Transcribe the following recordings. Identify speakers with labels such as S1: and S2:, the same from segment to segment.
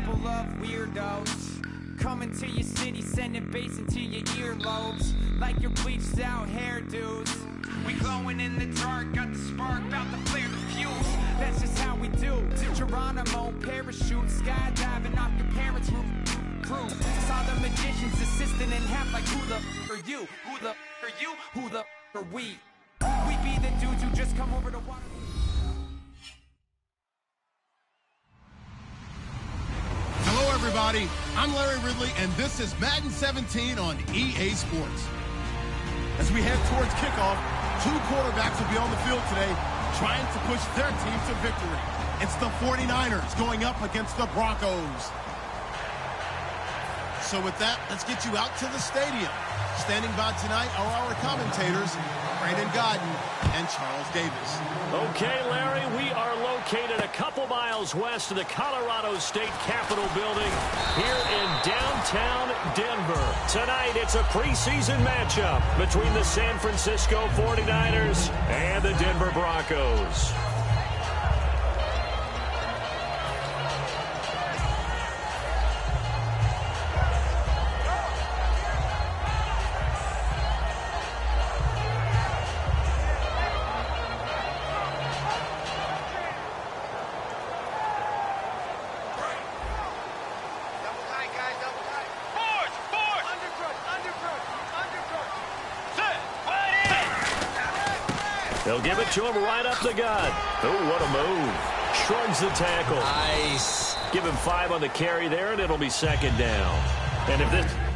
S1: couple of weirdos coming to your city, sending bass into your earlobes like your bleached out hairdos. We glowing in the dark, got the spark, about to flare the fuse. That's just how we do. Geronimo, parachute, skydiving off your parents' roof. Crew, saw the magician's assistant in half like who the are you? Who the are you? Who the are we? We be the dudes who just come over to water.
S2: Hello, everybody. I'm Larry Ridley, and this is Madden 17 on EA Sports. As we head towards kickoff, two quarterbacks will be on the field today trying to push their team to victory. It's the 49ers going up against the Broncos. So with that, let's get you out to the stadium. Standing by tonight are our commentators, Brandon Gaudin and Charles Davis.
S3: Okay, Larry, we are located a couple miles west of the Colorado State Capitol building here in downtown Denver. Tonight, it's a preseason matchup between the San Francisco 49ers and the Denver Broncos. They'll give it to him right up the gut. Oh, what a move. Shrugs the tackle.
S4: Nice.
S3: Give him 5 on the carry there, and it'll be second down. And if this...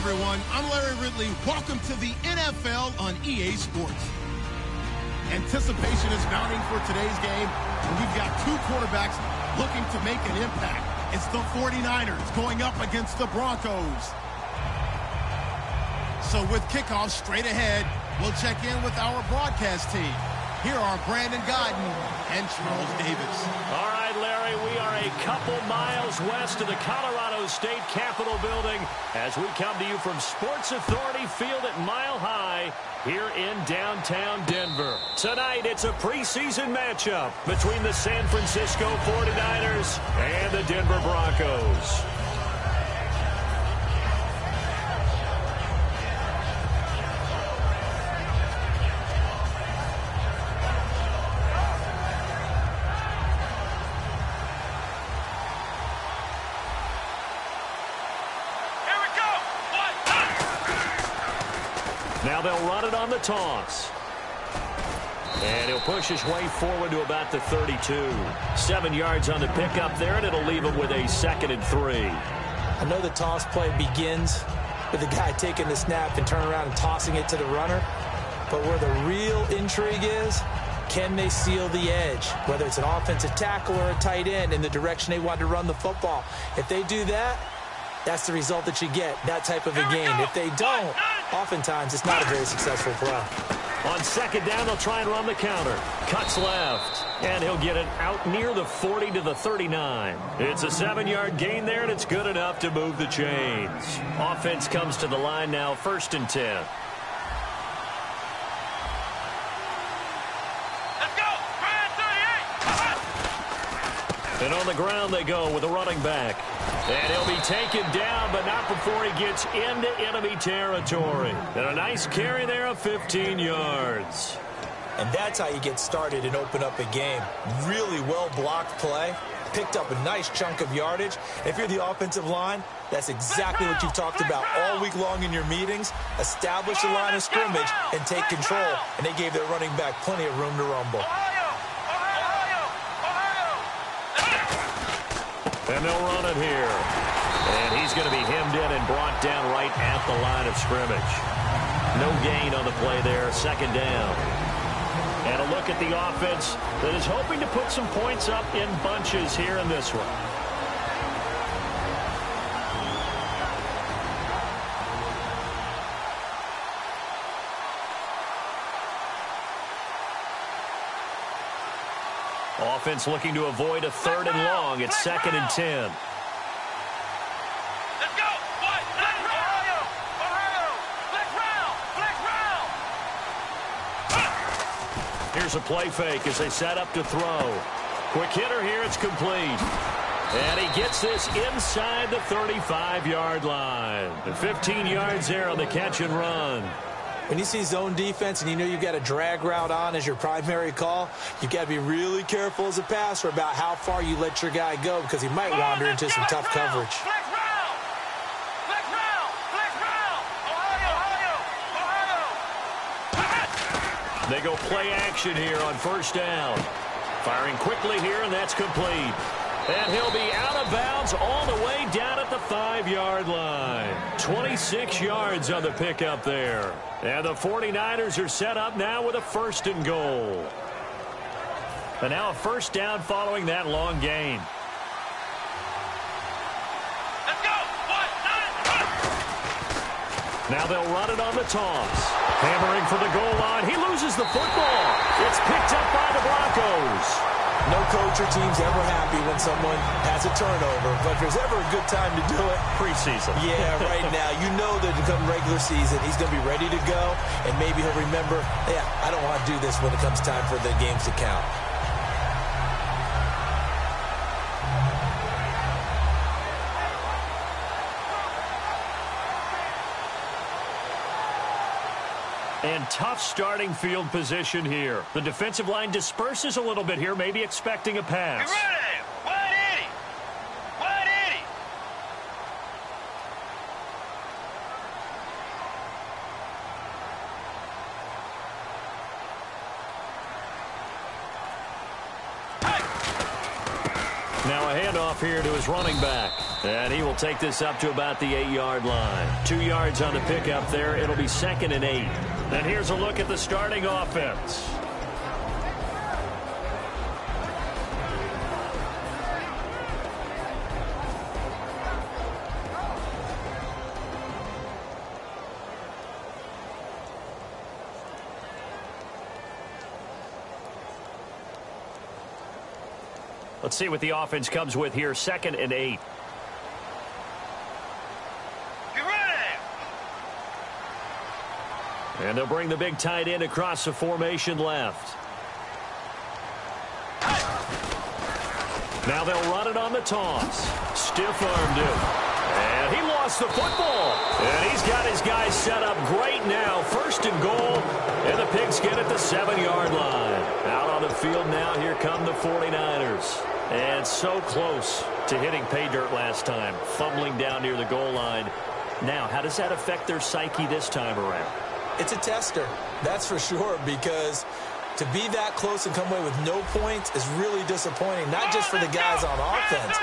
S2: Everyone, I'm Larry Ridley. Welcome to the NFL on EA Sports. Anticipation is mounting for today's game, and we've got two quarterbacks looking to make an impact. It's the 49ers going up against the Broncos. So with kickoff straight ahead, we'll check in with our broadcast team. Here are Brandon Gaudin and Charles Davis.
S3: All right, Larry, we are a couple miles west of the Colorado State Capitol building as we come to you from Sports Authority Field at Mile High here in downtown Denver. Tonight, it's a preseason matchup between the San Francisco 49ers and the Denver Broncos. Now they'll run it on the toss. And he'll push his way forward to about the 32. 7 yards on the pickup there, and it'll leave him with a 2nd and 3.
S4: I know the toss play begins with the guy taking the snap and turning around and tossing it to the runner. But where the real intrigue is, can they seal the edge? Whether it's an offensive tackle or a tight end in the direction they want to run the football. If they do that, that's the result that you get, that type of a game. If they don't, oftentimes it's not a very successful play.
S3: On 2nd down, they'll try and run the counter. Cuts left, and he'll get it out near the 40 to the 39. It's a 7-yard gain there, and it's good enough to move the chains. Offense comes to the line now, 1st and 10. And on the ground they go with a running back. And he'll be taken down, but not before he gets into enemy territory. And a nice carry there of 15 yards.
S4: And that's how you get started and open up a game. Really well-blocked play. Picked up a nice chunk of yardage. If you're the offensive line, that's exactly what you've talked about all week long in your meetings. Establish the line of scrimmage and take control. And they gave their running back plenty of room to rumble.
S3: And they'll run it here. And he's going to be hemmed in and brought down right at the line of scrimmage. No gain on the play there, 2nd down. And a look at the offense that is hoping to put some points up in bunches here in this one. Offense looking to avoid a 3rd and long. It's 2nd and 10.
S1: Let's go! Ohio!
S3: Here's a play fake as they set up to throw. Quick hitter here. It's complete. And he gets this inside the 35-yard line. And 15 yards there on the catch and run.
S4: When you see zone defense and you know you've got a drag route on as your primary call, you've got to be really careful as a passer about how far you let your guy go because he might wander into some tough coverage.
S3: They go play action here on 1st down. Firing quickly here, and that's complete. And he'll be out of bounds all the way down at the 5-yard line. 26 yards on the pickup there. And the 49ers are set up now with a 1st and goal. And now a 1st down following that long gain.
S1: Let's go!
S3: Now they'll run it on the toss. Hammering for the goal line. He loses the football. It's picked up by the Broncos.
S4: No coach or team's ever happy when someone has a turnover, but if there's ever a good time to do it,
S3: preseason.
S4: Yeah, right now. You know that come regular season, he's going to be ready to go, and maybe he'll remember, yeah, I don't want to do this when it comes time for the games to count.
S3: And tough starting field position here. The defensive line disperses a little bit here, maybe expecting a pass.
S1: Get ready! 180! 180!
S3: Now a handoff here to his running back. And he will take this up to about the 8-yard line. 2 yards on the pickup there. It'll be 2nd and 8. And here's a look at the starting offense. Let's see what the offense comes with here. 2nd and 8. And they'll bring the big tight end across the formation left. Now they'll run it on the toss. Stiff-armed him. And he lost the football. And he's got his guys set up great now. 1st and goal. And the Pigs get at the 7-yard line. Out on the field now, here come the 49ers. And so close to hitting pay dirt last time. Fumbling down near the goal line. Now, how does that affect their psyche this time around?
S4: It's a tester, that's for sure, because to be that close and come away with no points is really disappointing, not just for the guys on offense,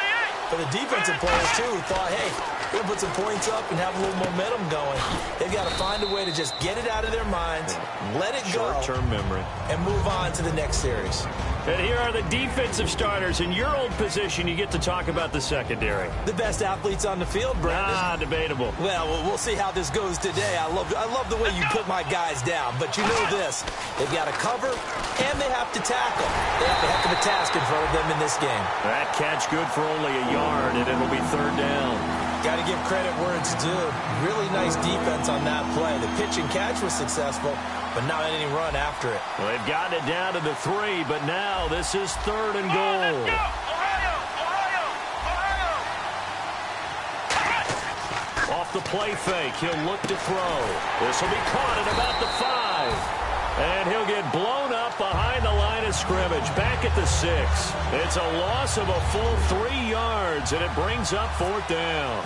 S4: but the defensive players, too, who thought, hey, we're going to put some points up and have a little momentum going. They've got to find a way to just get it out of their minds, let it go,
S3: short-term memory,
S4: and move on to the next series.
S3: And here are the defensive starters. In your old position, you get to talk about the secondary.
S4: The best athletes on the field, Brandon.
S3: Debatable.
S4: Well, we'll see how this goes today. I love the way you put my guys down. But you know this. They've got to cover, and they have to tackle. They have a heck of a task in front of them in this game.
S3: That catch good for only a yard, and it'll be third down.
S4: Got to give credit where it's due. Really nice defense on that play. The pitch and catch was successful, but not any run after it.
S3: Well, they've gotten it down to the 3, but now this is third and goal.
S1: Let's go! Ohio!
S3: Off the play fake, he'll look to throw. This will be caught at about the 5. And he'll get blown up behind the line of scrimmage, back at the 6. It's a loss of a full 3 yards, and it brings up fourth down.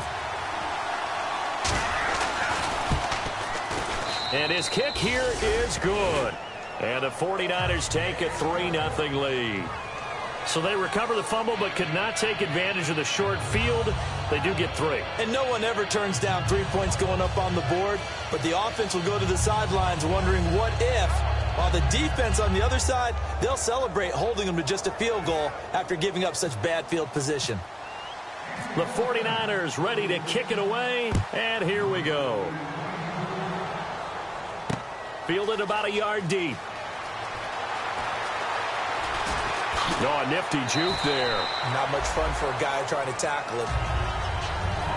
S3: And his kick here is good. And the 49ers take a 3-0 lead. So they recover the fumble but could not take advantage of the short field. They do get 3.
S4: And no one ever turns down 3 points going up on the board, but the offense will go to the sidelines wondering what if, while the defense on the other side, they'll celebrate holding them to just a field goal after giving up such bad field position.
S3: The 49ers ready to kick it away, and here we go. Fielded about a yard deep. Oh, a nifty juke there.
S4: Not much fun for a guy trying to tackle him.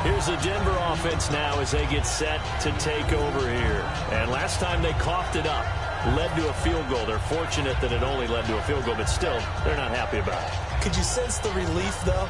S3: Here's the Denver offense now as they get set to take over here. And last time they coughed it up, led to a field goal. They're fortunate that it only led to a field goal, but still, they're not happy about it.
S4: Could you sense the relief, though,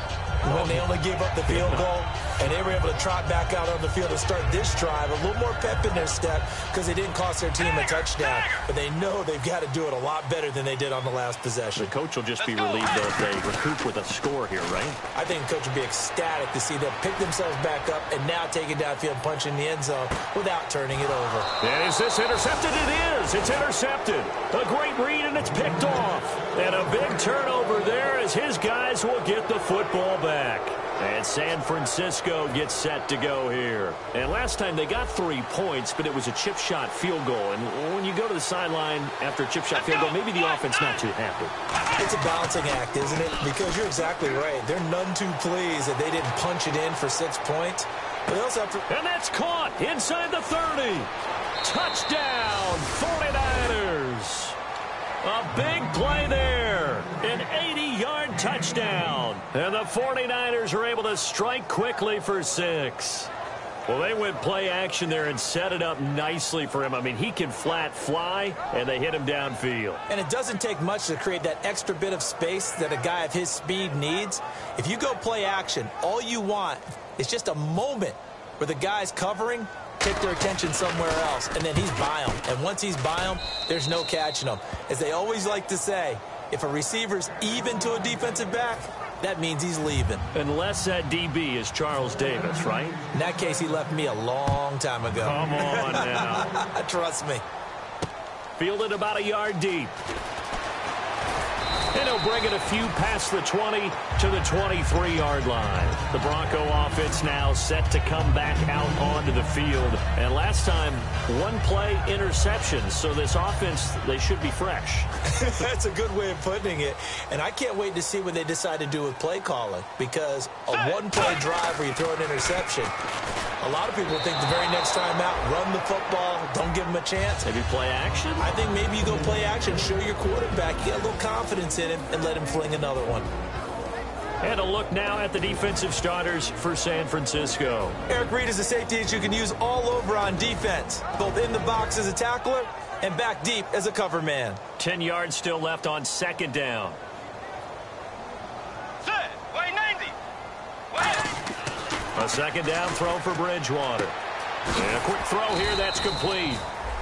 S4: when they only gave up the field goal and they were able to trot back out on the field and start this drive? A little more pep in their step because they didn't cost their team a touchdown, but they know they've got to do it a lot better than they did on the last possession.
S3: The coach will just be relieved, though, if they recoup with a score here, right?
S4: I think the coach will be ecstatic to see them pick themselves back up and now take it downfield and punch in the end zone without turning it over.
S3: And is this intercepted? It is. It's intercepted. A great read, and it's picked off. And a big turnover there as his guys will get the football back. And San Francisco gets set to go here. And last time they got 3 points, but it was a chip shot field goal. And when you go to the sideline after a chip shot field goal, maybe the offense not too happy.
S4: It's a balancing act, isn't it? Because you're exactly right. They're none too pleased that they didn't punch it in for 6 points. But they also have to...
S3: And that's caught inside the 30. Touchdown, 49ers. A big play there. An 80-yard touchdown. And the 49ers are able to strike quickly for 6. Well, they went play action there and set it up nicely for him. I mean, he can flat fly, and they hit him downfield.
S4: And it doesn't take much to create that extra bit of space that a guy of his speed needs. If you go play action, all you want is just a moment where the guy's covering, take their attention somewhere else, and then he's by him. And once he's by him, there's no catching him. As they always like to say, if a receiver's even to a defensive back, that means he's leaving.
S3: Unless that DB is Charles Davis, right?
S4: In that case, he left me a long time ago.
S3: Come on now.
S4: Trust me.
S3: Fielded about a yard deep. And he'll bring it a few past the 20 to the 23-yard line. The Bronco offense now set to come back out onto the field. And last time, 1 play interception. So this offense, they should be fresh.
S4: That's a good way of putting it. And I can't wait to see what they decide to do with play calling. Because a 1-play drive where you throw an interception, a lot of people think the very next time out, run the football, don't give them a chance.
S3: Maybe play action?
S4: I think maybe you go play action, show your quarterback, you get a little confidence in him, and let him fling another one.
S3: And a look now at the defensive starters for San Francisco.
S4: Eric Reid is a safety that you can use all over on defense, both in the box as a tackler and back deep as a cover man.
S3: 10 yards still left on second down. A second down throw for Bridgewater. And a quick throw here, that's complete.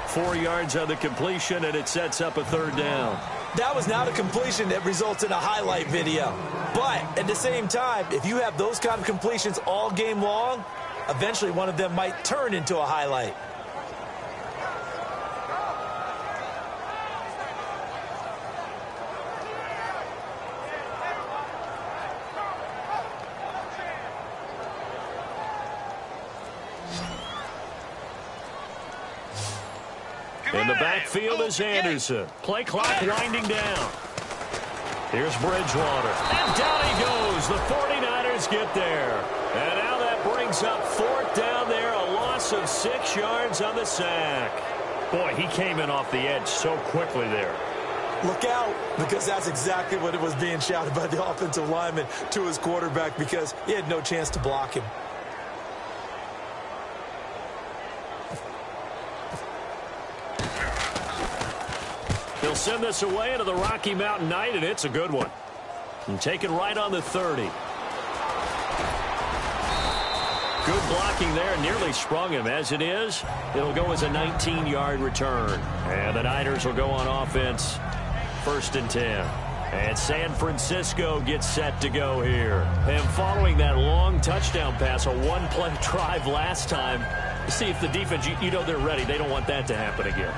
S3: 4 yards on the completion, and it sets up a third down.
S4: That was not a completion that results in a highlight video. But at the same time, if you have those kind of completions all game long, eventually one of them might turn into a highlight.
S3: In the backfield is Anderson. Play clock winding down. Here's Bridgewater. And down he goes. The 49ers get there. And now that brings up fourth down there. A loss of 6 yards on the sack. Boy, he came in off the edge so quickly there.
S4: Look out, because that's exactly what it was being shouted by the offensive lineman to his quarterback, because he had no chance to block him.
S3: He'll send this away into the Rocky Mountain Night, and it's a good one. And taken right on the 30. Good blocking there, nearly sprung him. As it is, it'll go as a 19-yard return. And the Niners will go on offense, 1st and 10. And San Francisco gets set to go here. And following that long touchdown pass, a one-play drive last time, see if the defense, you know they're ready. They don't want that to happen again.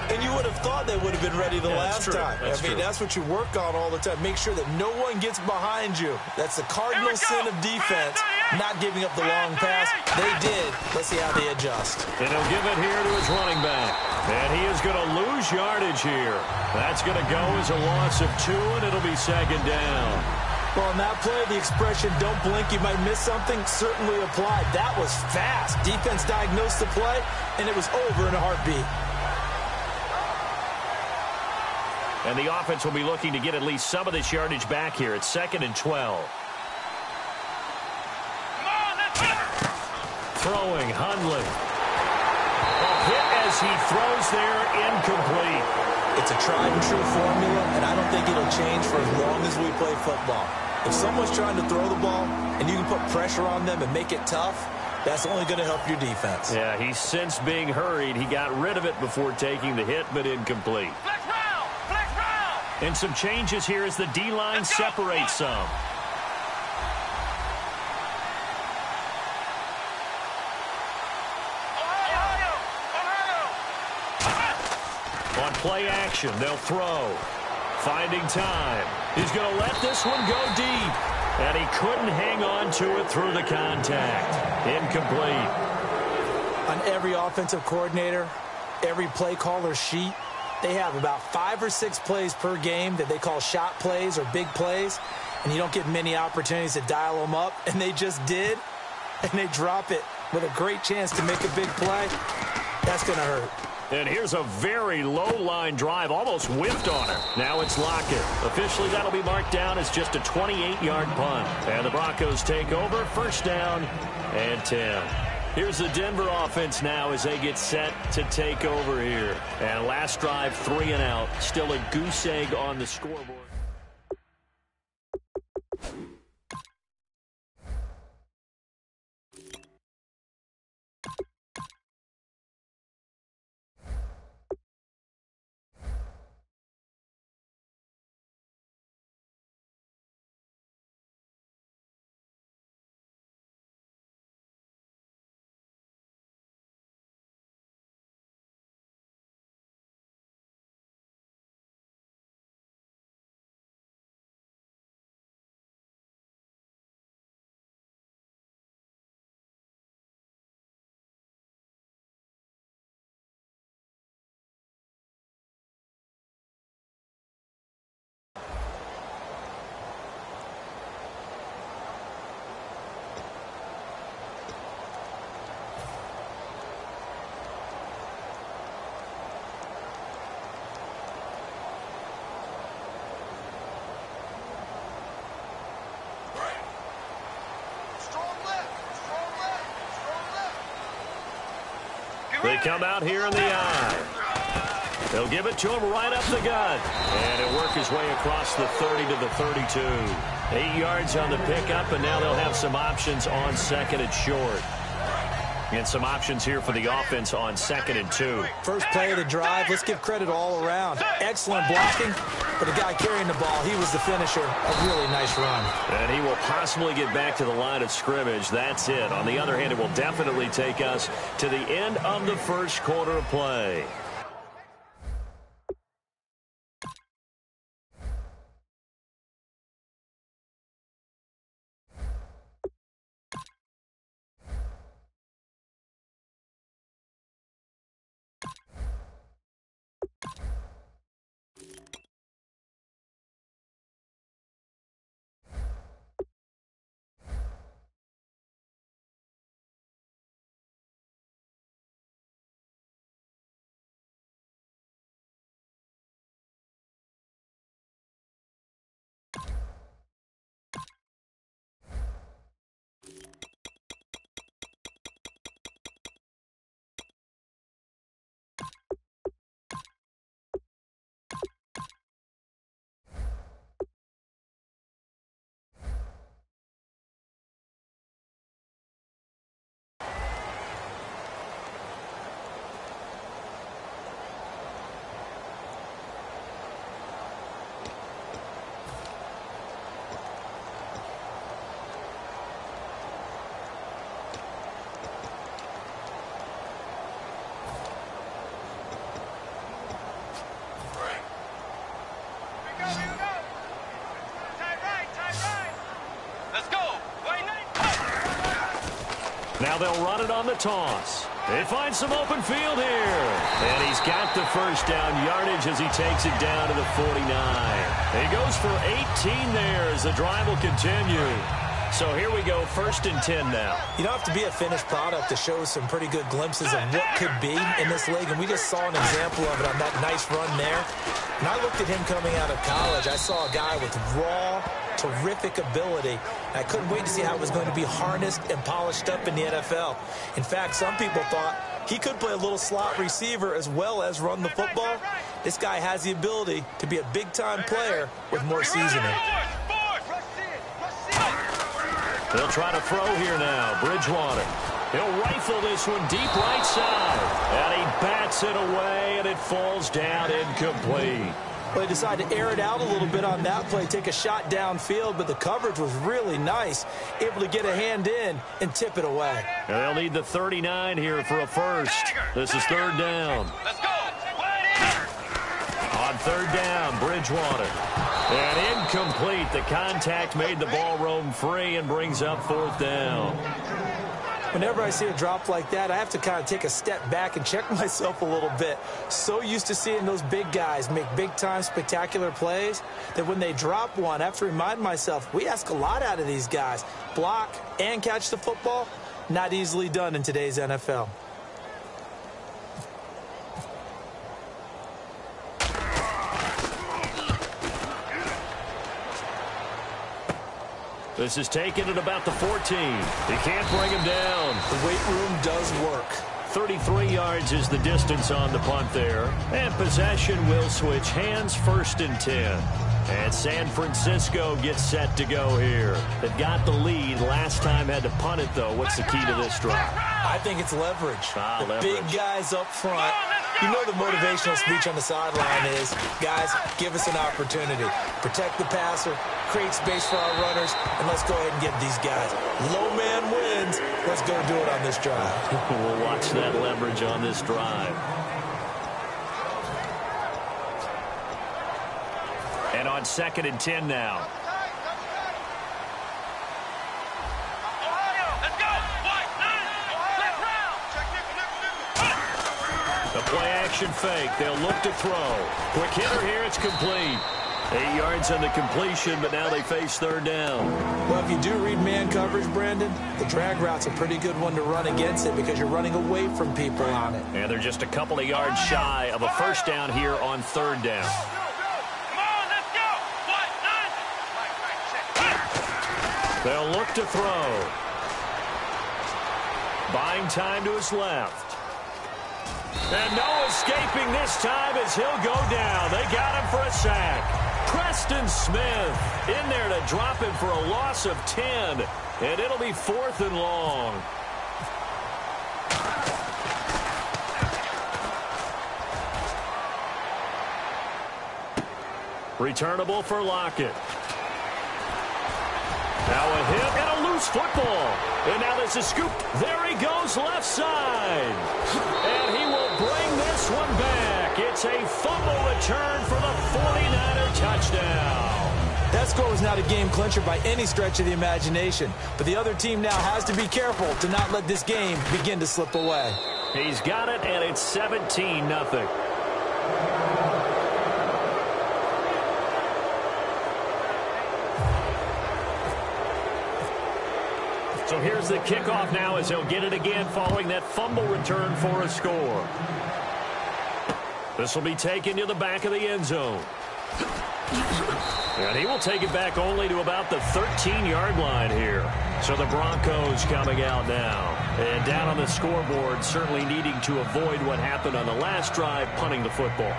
S4: And you would have thought they would have been ready the last time.
S3: I mean,
S4: that's what you work on all the time. Make sure that no one gets behind you. That's the cardinal sin of defense, not giving up the long pass. They did. Let's see how they adjust.
S3: And he'll give it here to his running back. And he is going to lose yardage here. That's going to go as a loss of 2, and it'll be 2nd down.
S4: Well, on that play, the expression, don't blink, you might miss something, certainly applied. That was fast. Defense diagnosed the play, and it was over in a heartbeat.
S3: And the offense will be looking to get at least some of this yardage back here. It's 2nd and 12. Throwing, Hundley. A hit as he throws there, incomplete.
S4: It's a tried and true formula, and I don't think it'll change for as long as we play football. If someone's trying to throw the ball and you can put pressure on them and make it tough, that's only going to help your defense.
S3: Yeah, he's since being hurried. He got rid of it before taking the hit, but incomplete. And some changes here as the D-line separates some. On play action, they'll throw. Finding time. He's going to let this one go deep. And he couldn't hang on to it through the contact. Incomplete.
S4: On every offensive coordinator, every play caller sheet, they have about 5 or 6 plays per game that they call shot plays or big plays, and you don't get many opportunities to dial them up, and they just did, and they drop it with a great chance to make a big play. That's going to hurt.
S3: And here's a very low-line drive, almost whipped on it. Now it's Lockett. Officially, that'll be marked down as just a 28-yard punt. And the Broncos take over, 1st down and 10. Here's the Denver offense now as they get set to take over here. And last drive, 3 and out. Still a goose egg on the scoreboard. They come out here in the eye. They'll give it to him right up the gut. And it'll work his way across the 30 to the 32. 8 yards on the pickup, and now they'll have some options on 2nd and short. And some options here for the offense on 2nd and 2.
S4: First play of the drive, let's give credit all around. Excellent blocking, but the guy carrying the ball, he was the finisher. A really nice run.
S3: And he will possibly get back to the line of scrimmage. That's it. On the other hand, it will definitely take us to the end of the first quarter of play. Now they'll run it on the toss. They find some open field here. And he's got the first down yardage as he takes it down to the 49. He goes for 18 there as the drive will continue. So here we go, 1st and 10 now.
S4: You don't have to be a finished product to show some pretty good glimpses of what could be in this league, and we just saw an example of it on that nice run there. When I looked at him coming out of college, I saw a guy with raw, terrific ability. And I couldn't wait to see how it was going to be harnessed and polished up in the NFL. In fact, some people thought he could play a little slot receiver as well as run the football. This guy has the ability to be a big-time player with more seasoning.
S3: They'll try to throw here now. Bridgewater. He'll rifle this one deep right side. And he bats it away, and it falls down incomplete.
S4: Well, they decided to air it out a little bit on that play, take a shot downfield, but the coverage was really nice, able to get a hand in and tip it away.
S3: And they'll need the 39 here for a first. This is 3rd down.
S5: Let's go.
S3: On 3rd down, Bridgewater. And incomplete. The contact made the ball roam free and brings up 4th down.
S4: Whenever I see a drop like that, I have to kind of take a step back and check myself a little bit. So used to seeing those big guys make big-time spectacular plays that when they drop one, I have to remind myself, we ask a lot out of these guys. Block and catch the football, not easily done in today's NFL.
S3: This is taken at about the 14. He can't bring him down.
S4: The weight room does work.
S3: 33 yards is the distance on the punt there. And possession will switch hands, 1st and 10. And San Francisco gets set to go here. They've got the lead. Last time had to punt it, though. What's the key to this drive?
S4: I think it's leverage.
S3: Leverage.
S4: Big guys up front. You know the motivational speech on the sideline is, guys, give us an opportunity. Protect the passer, create space for our runners, and let's go ahead and get these guys. Low man wins. Let's go do it on this drive.
S3: We'll watch that leverage on this drive. And on 2nd and 10 now. The play-action fake. They'll look to throw. Quick hitter here. It's complete. 8 yards on the completion, but now they face 3rd down.
S4: Well, if you do read man coverage, Brandon, the drag route's a pretty good one to run against it because you're running away from people on it.
S3: And they're just a couple of yards shy of a 1st down here on 3rd down. They'll look to throw. Buying time to his left. And no escaping this time as he'll go down. They got him for a sack. Preston Smith in there to drop him for a loss of 10. And it'll be 4th and long. Returnable for Lockett. Now a hit and a loose football. And now this is scooped. There he goes left side. And he will bring this one back. It's a fumble return for the 49er touchdown.
S4: That score was not a game clincher by any stretch of the imagination. But the other team now has to be careful to not let this game begin to slip away.
S3: He's got it, and it's 17-0. So here's the kickoff now as he'll get it again following that fumble return for a score. This will be taken to the back of the end zone. And he will take it back only to about the 13-yard line here. So the Broncos coming out now. And down on the scoreboard, certainly needing to avoid what happened on the last drive, punting the football.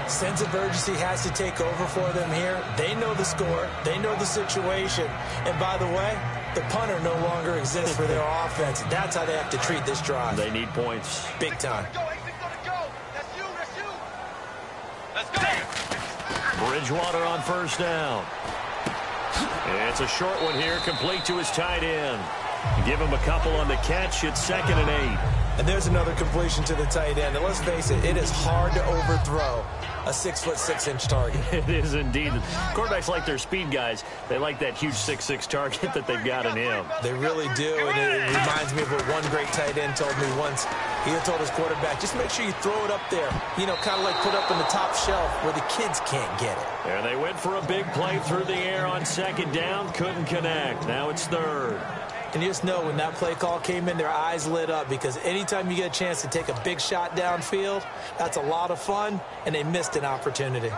S4: Sense of urgency has to take over for them here. They know the score. They know the situation. And by the way, the punter no longer exists for their offense. That's how they have to treat this drive.
S3: They need points.
S4: Big time.
S5: Let's go.
S3: Bridgewater on 1st down. And it's a short one here, complete to his tight end. Give him a couple on the catch. It's 2nd and 8.
S4: And there's another completion to the tight end. And let's face it, it is hard to overthrow a 6'6" target.
S3: It is indeed. Quarterbacks like their speed guys. They like that huge 6'6" target that they've got in him.
S4: They really do, and it reminds me of what one great tight end told me once. He had told his quarterback, just make sure you throw it up there. You know, kind of like put up in the top shelf where the kids can't get it.
S3: And they went for a big play through the air on second down. Couldn't connect. Now it's third.
S4: And you just know when that play call came in, their eyes lit up, because anytime you get a chance to take a big shot downfield, that's a lot of fun, and they missed an opportunity.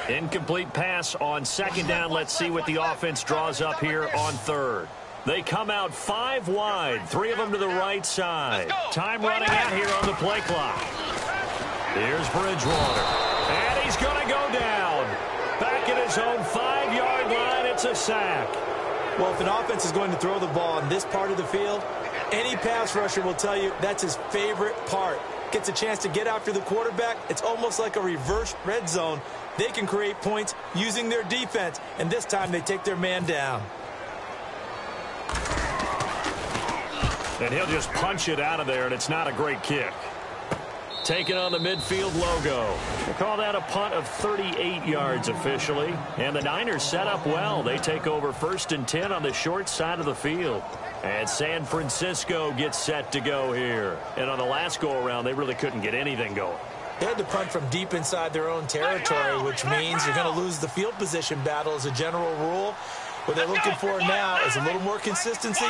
S3: Incomplete pass on second down. Let's see what the offense draws up here on third. They come out 5 wide, 3 of them to the right side. Time running out here on the play clock. Here's Bridgewater. And he's going to go down. Back at his own 5-yard line, it's a sack.
S4: Well, if an offense is going to throw the ball in this part of the field, any pass rusher will tell you that's his favorite part. Gets a chance to get after the quarterback. It's almost like a reverse red zone. They can create points using their defense, and this time they take their man down.
S3: And he'll just punch it out of there, and it's not a great kick. Taking on the midfield logo. They call that a punt of 38 yards officially. And the Niners set up well. They take over 1st and 10 on the short side of the field. And San Francisco gets set to go here. And on the last go-around, they really couldn't get anything going.
S4: They had to punt from deep inside their own territory, which means you're going to lose the field position battle as a general rule. What they're looking for now is a little more consistency,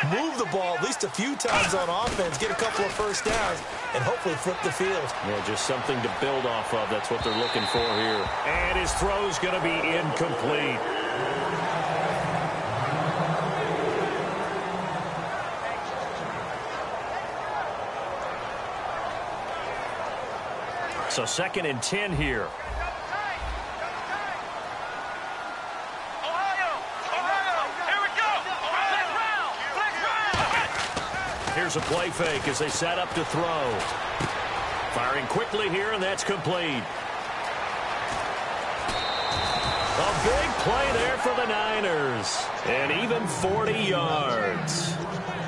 S4: move the ball at least a few times on offense, get a couple of first downs, and hopefully flip the field.
S3: Yeah, just something to build off of. That's what they're looking for here. And his throw's going to be incomplete. So 2nd and 10 here. Here's a play fake as they set up to throw. Firing quickly here, and that's complete. A big play there for the Niners. And even 40 yards.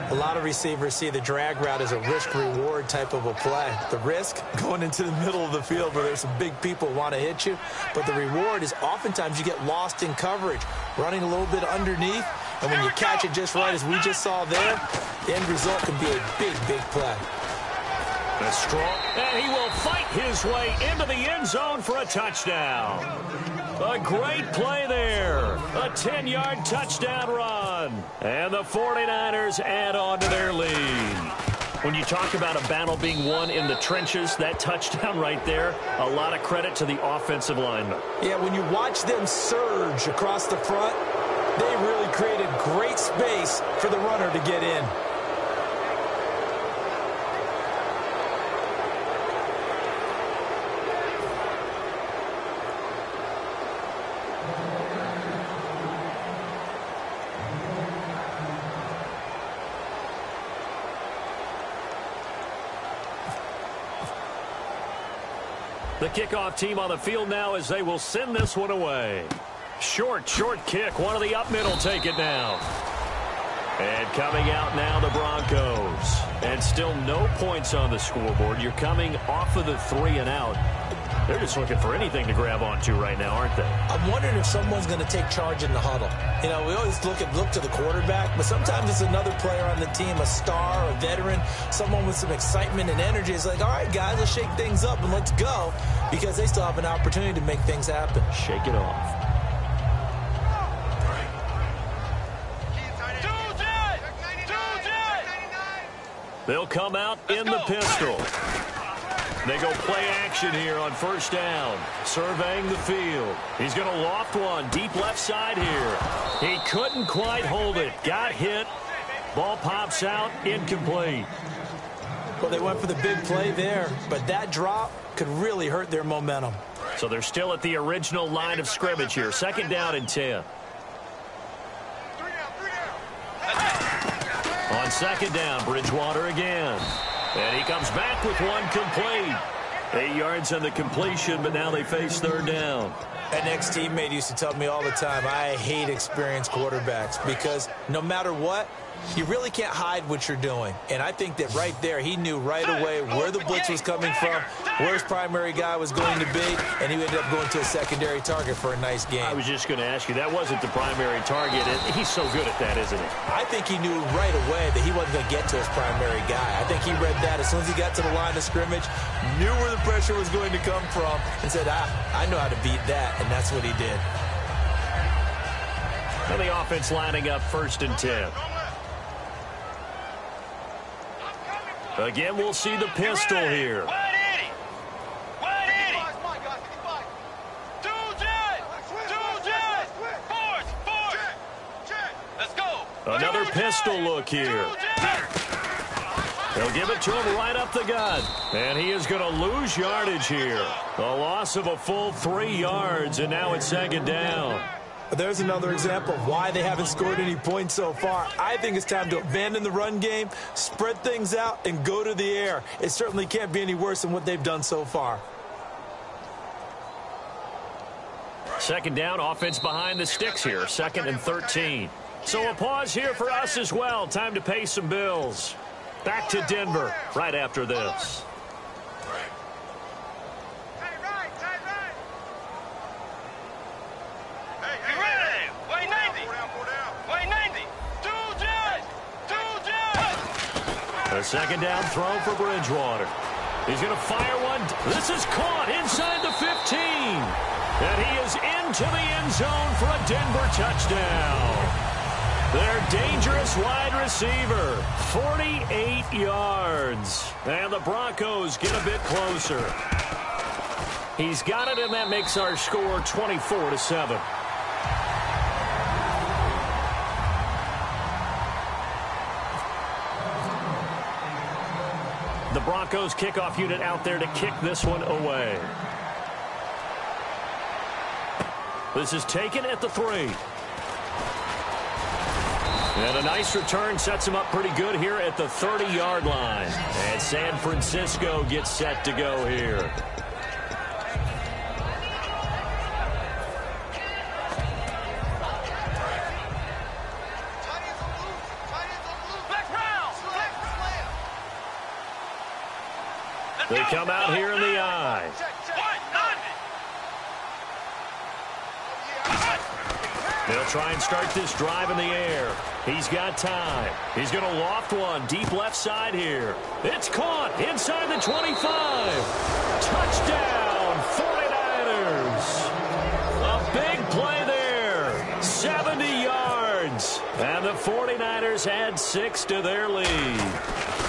S4: A lot of receivers see the drag route as a risk-reward type of a play. The risk, going into the middle of the field where there's some big people who want to hit you. But the reward is oftentimes you get lost in coverage, running a little bit underneath. And when you catch it just right, as we just saw there, the end result can be a big, big play.
S3: That's strong. And he will fight his way into the end zone for a touchdown. A great play there. A 10-yard touchdown run. And the 49ers add on to their lead. When you talk about a battle being won in the trenches, that touchdown right there, a lot of credit to the offensive linemen.
S4: Yeah, when you watch them surge across the front, they really created great space for the runner to get in.
S3: The kickoff team on the field now as they will send this one away. Short kick. One of the up middle take it down. And coming out now, the Broncos. And still no points on the scoreboard. You're coming off of the 3 and out. They're just looking for anything to grab onto right now, aren't they?
S4: I'm wondering if someone's going to take charge in the huddle. You know, we always look to the quarterback, but sometimes it's another player on the team, a star, a veteran, someone with some excitement and energy. It's like, all right, guys, let's shake things up and let's go, because they still have an opportunity to make things happen.
S3: Shake it off. They'll come out in the pistol. They go play action here on first down. Surveying the field. He's going to loft one deep left side here. He couldn't quite hold it. Got hit. Ball pops out. Incomplete.
S4: Well, they went for the big play there, but that drop could really hurt their momentum.
S3: So they're still at the original line of scrimmage here. 2nd down and 10. On 2nd down, Bridgewater again. And he comes back with one complete. 8 yards on the completion, but now they face 3rd down.
S4: An ex-teammate used to tell me all the time, I hate experienced quarterbacks because no matter what, you really can't hide what you're doing. And I think that right there, he knew right away where the blitz was coming from, where his primary guy was going to be, and he ended up going to a secondary target for a nice game.
S3: I was just going to ask you, that wasn't the primary target. He's so good at that, isn't he?
S4: I think he knew right away that he wasn't going to get to his primary guy. I think he read that as soon as he got to the line of scrimmage, knew where the pressure was going to come from, and said, I know how to beat that, and that's what he did.
S3: And the offense lining up 1st and 10. Again, we'll see the pistol here. Another pistol look here. They'll give it to him right up the gut. And he is going to lose yardage here. A loss of a full 3 yards, and now it's 2nd down.
S4: There's another example of why they haven't scored any points so far. I think it's time to abandon the run game, spread things out, and go to the air. It certainly can't be any worse than what they've done so far.
S3: 2nd down, offense behind the sticks here, 2nd and 13. So a pause here for us as well. Time to pay some bills. Back to Denver right after this. A 2nd down throw for Bridgewater. He's going to fire one. This is caught inside the 15. And he is into the end zone for a Denver touchdown. Their dangerous wide receiver, 48 yards. And the Broncos get a bit closer. He's got it, and that makes our score 24-7. The Broncos kickoff unit out there to kick this one away. This is taken at the 3. And a nice return sets him up pretty good here at the 30-yard line. And San Francisco gets set to go here. They come out here in the eye. They'll try and start this drive in the air. He's got time. He's going to loft one deep left side here. It's caught inside the 25. Touchdown, 49ers. A big play there. 70 yards. And the 49ers add 6 to their lead.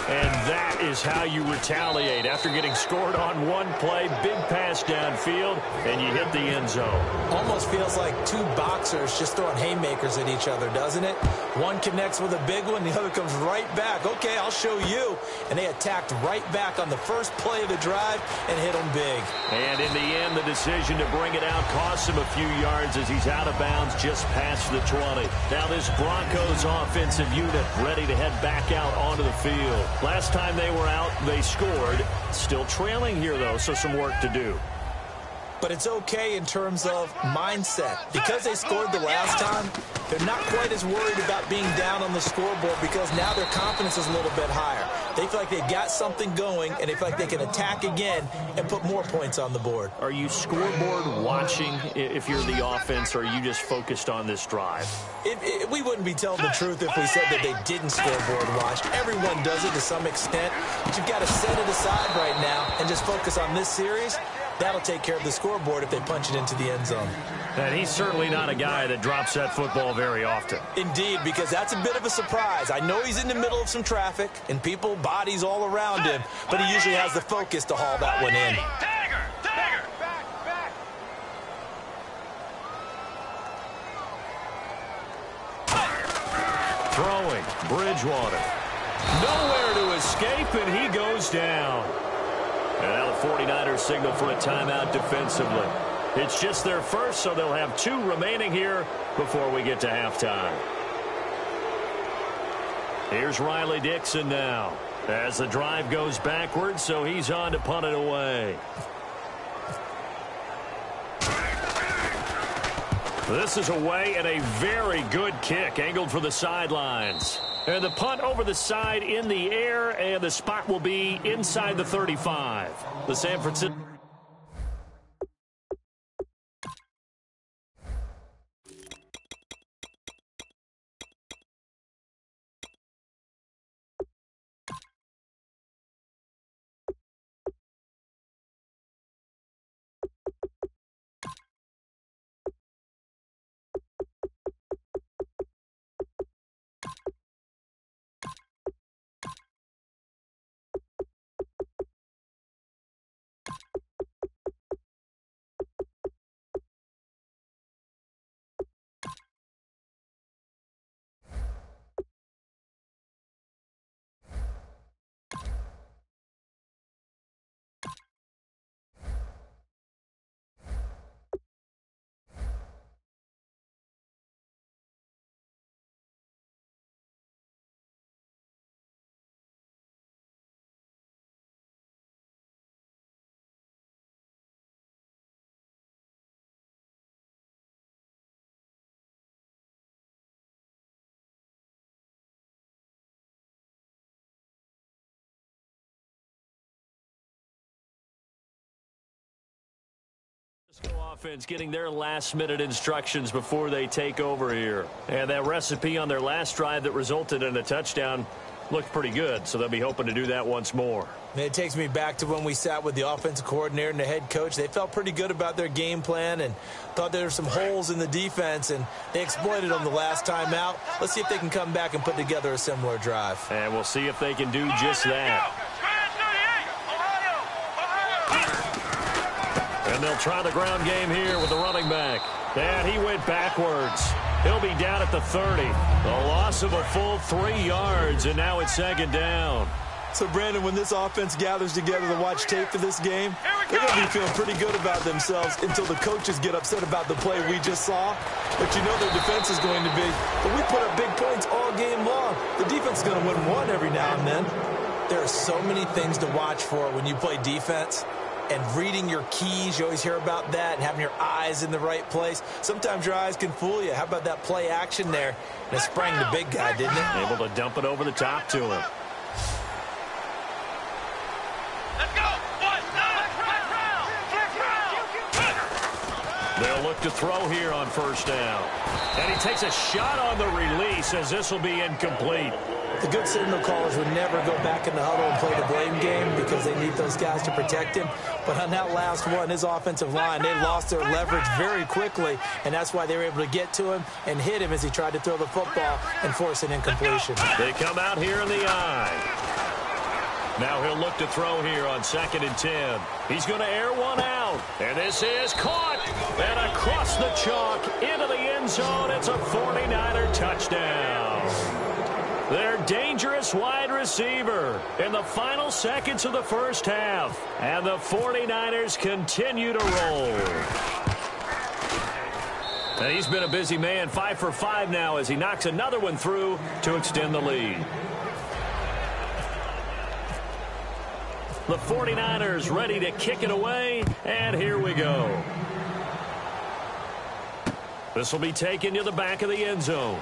S3: And that is how you retaliate after getting scored on one play. Big pass downfield, and you hit the end zone.
S4: Almost feels like two boxers just throwing haymakers at each other, doesn't it? One connects with a big one, the other comes right back. Okay, I'll show you. And they attacked right back on the first play of the drive and hit them big.
S3: And in the end, the decision to bring it out costs him a few yards as he's out of bounds just past the 20. Now this Broncos offensive unit ready to head back out onto the field. Last time they were out, they scored. Still trailing here, though, so some work to do.
S4: But it's okay in terms of mindset. Because they scored the last time, they're not quite as worried about being down on the scoreboard because now their confidence is a little bit higher. They feel like they've got something going, and they feel like they can attack again and put more points on the board.
S3: Are you scoreboard watching if you're the offense, or are you just focused on this drive?
S4: We wouldn't be telling the truth if we said that they didn't scoreboard watch. Everyone does it to some extent, but you've got to set it aside right now and just focus on this series. That'll take care of the scoreboard if they punch it into the end zone.
S3: And he's certainly not a guy that drops that football very often.
S4: Indeed, because that's a bit of a surprise. I know he's in the middle of some traffic and people, bodies all around him, but he usually has the focus to haul that one in.
S3: Throwing, Bridgewater. Nowhere to escape, and he goes down. And now the 49ers signal for a timeout defensively. It's just their first, so they'll have 2 remaining here before we get to halftime. Here's Riley Dixon now as the drive goes backwards, so he's on to punt it away. This is away and a very good kick angled for the sidelines. And the punt over the side in the air, and the spot will be inside the 35. The San Francisco... Offense getting their last-minute instructions before they take over here. And that recipe on their last drive that resulted in a touchdown looked pretty good, so they'll be hoping to do that once more.
S4: It takes me back to when we sat with the offensive coordinator and the head coach. They felt pretty good about their game plan and thought there were some holes in the defense, and they exploited them the last time out. Let's see if they can come back and put together a similar drive.
S3: And we'll see if they can do just that. And they'll try the ground game here with the running back. And he went backwards. He'll be down at the 30. A loss of a full 3 yards, and now it's second down.
S4: So, Brandon, when this offense gathers together to watch tape for this game, they're going to be feeling pretty good about themselves until the coaches get upset about the play we just saw. But you know their defense is going to be. But we put up big points all game long. The defense is going to win one every now and then. There are so many things to watch for when you play defense. And reading your keys, you always hear about that, and having your eyes in the right place. Sometimes your eyes can fool you. How about that play action there? And it sprang the big guy, didn't it?
S3: Able to dump it over the top to him.
S5: Let's go!
S3: They'll look to throw here on first down. And he takes a shot on the release as this will be incomplete.
S4: The good signal callers would never go back in the huddle and play the blame game because they need those guys to protect him. But on that last one, his offensive line, they lost their leverage very quickly, and that's why they were able to get to him and hit him as he tried to throw the football and force an incompletion.
S3: They come out here in the eye. Now he'll look to throw here on 2nd and 10. He's going to air one out, and this is caught. And across the chalk into the end zone, it's a 49er touchdown. Their dangerous wide receiver in the final seconds of the first half. And the 49ers continue to roll. And he's been a busy man, 5 for 5 now as he knocks another one through to extend the lead. The 49ers ready to kick it away, and here we go. This will be taken to the back of the end zone.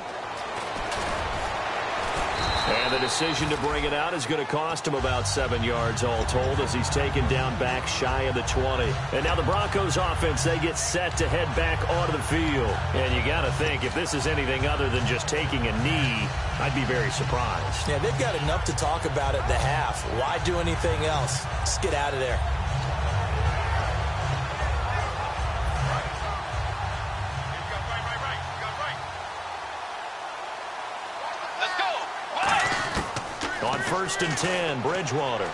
S3: And the decision to bring it out is going to cost him about 7 yards all told as he's taken down back shy of the 20. And now the Broncos offense, they get set to head back onto the field. And you got to think, if this is anything other than just taking a knee, I'd be very surprised.
S4: Yeah, they've got enough to talk about at the half. Why do anything else? Just get out of there.
S3: On 1st and 10, Bridgewater.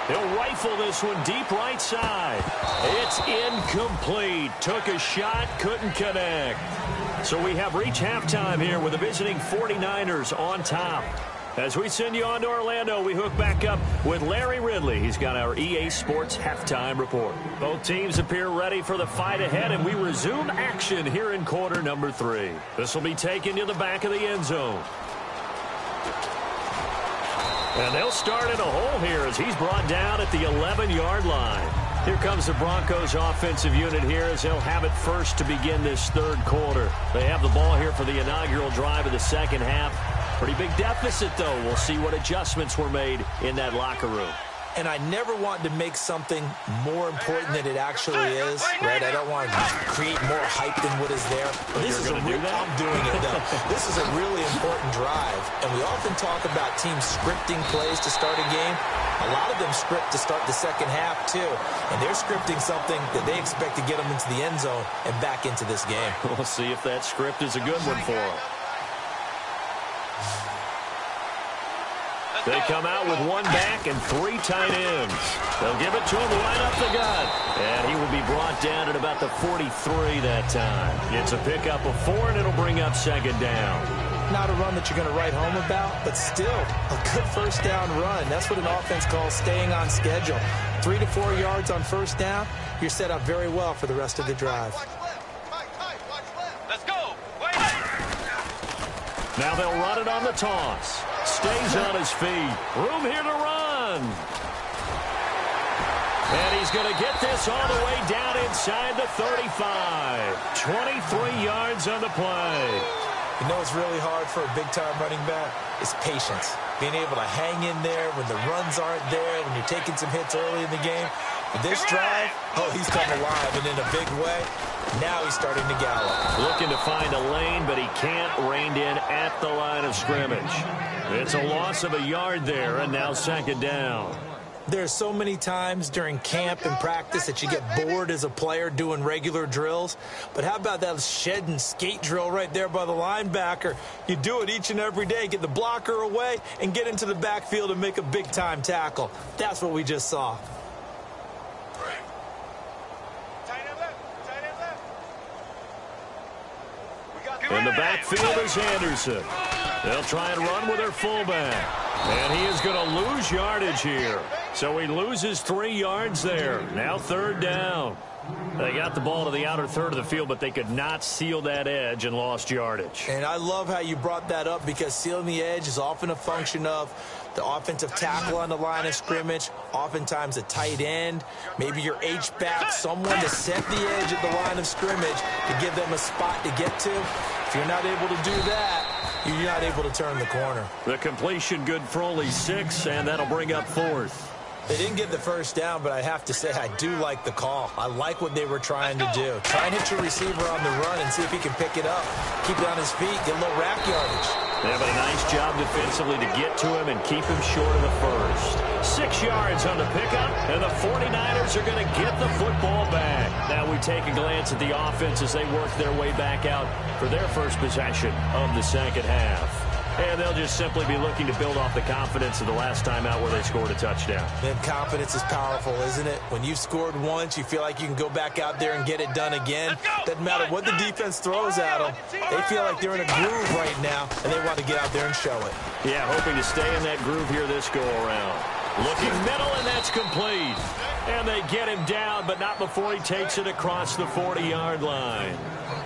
S3: He'll rifle this one deep right side. It's incomplete. Took a shot, couldn't connect. So we have reached halftime here with the visiting 49ers on top. As we send you on to Orlando, we hook back up with Larry Ridley. He's got our EA Sports halftime report. Both teams appear ready for the fight ahead, and we resume action here in quarter number 3. This will be taken to the back of the end zone. And they'll start in a hole here as he's brought down at the 11-yard line. Here comes the Broncos offensive unit here as they'll have it first to begin this third quarter. They have the ball here for the inaugural drive of the second half. Pretty big deficit, though. We'll see what adjustments were made in that locker room.
S4: And I never want to make something more important than it actually is, right? I don't want to create more hype than what is there. This is I'm doing it, though. This is a really important drive. And we often talk about teams scripting plays to start a game. A lot of them script to start the second half, too. And they're scripting something that they expect to get them into the end zone and back into this game.
S3: We'll see if that script is a good one for them. They come out with one back and 3 tight ends. They'll give it to him right up the gut. And he will be brought down at about the 43 that time. It's a pickup of 4, and it'll bring up second down.
S4: Not a run that you're going to write home about, but still a good first down run. That's what an offense calls staying on schedule. 3 to 4 yards on first down, you're set up very well for the rest of the drive.
S5: Let's go. Wait.
S3: Now they'll run it on the toss. Stays on his feet. Room here to run. And he's going to get this all the way down inside the 35. 23 yards on the play.
S4: You know what's really hard for a big-time running back? It's patience. Being able to hang in there when the runs aren't there, when you're taking some hits early in the game. With this drive, he's come alive, and in a big way, now he's starting to gallop.
S3: Looking to find a lane, but he can't, reined in at the line of scrimmage. It's a loss of a yard there, and now second down.
S4: There's so many times during camp and practice that you get bored as a player doing regular drills. But how about that shed and skate drill right there by the linebacker? You do it each and every day. Get the blocker away and get into the backfield and make a big-time tackle. That's what we just saw.
S3: In the backfield is Anderson. They'll try and run with their fullback. And he is going to lose yardage here. So he loses 3 yards there. Now third down. They got the ball to the outer third of the field, but they could not seal that edge and lost yardage.
S4: And I love how you brought that up, because sealing the edge is often a function of the offensive tackle on the line of scrimmage, oftentimes a tight end, maybe your H-back, someone to set the edge at the line of scrimmage to give them a spot to get to. If you're not able to do that, you're not able to turn the corner.
S3: The completion good for only 6, and that'll bring up 4th.
S4: They didn't get the first down, but I have to say I do like the call. I like what they were trying to do. Try and hit your receiver on the run and see if he can pick it up. Keep it on his feet, get a little rack yardage.
S3: They have a nice job defensively to get to him and keep him short of the first. 6 yards on the pickup, and the 49ers are going to get the football back. Now we take a glance at the offense as they work their way back out for their first possession of the second half. And they'll just simply be looking to build off the confidence of the last time out where they scored a touchdown.
S4: And confidence is powerful, isn't it? When you've scored once, you feel like you can go back out there and get it done again. Doesn't matter what the defense throws at them. They feel like they're in a groove right now, and they want to get out there and show it.
S3: Yeah, hoping to stay in that groove here this go-around. Looking middle, and that's complete. And they get him down, but not before he takes it across the 40-yard line.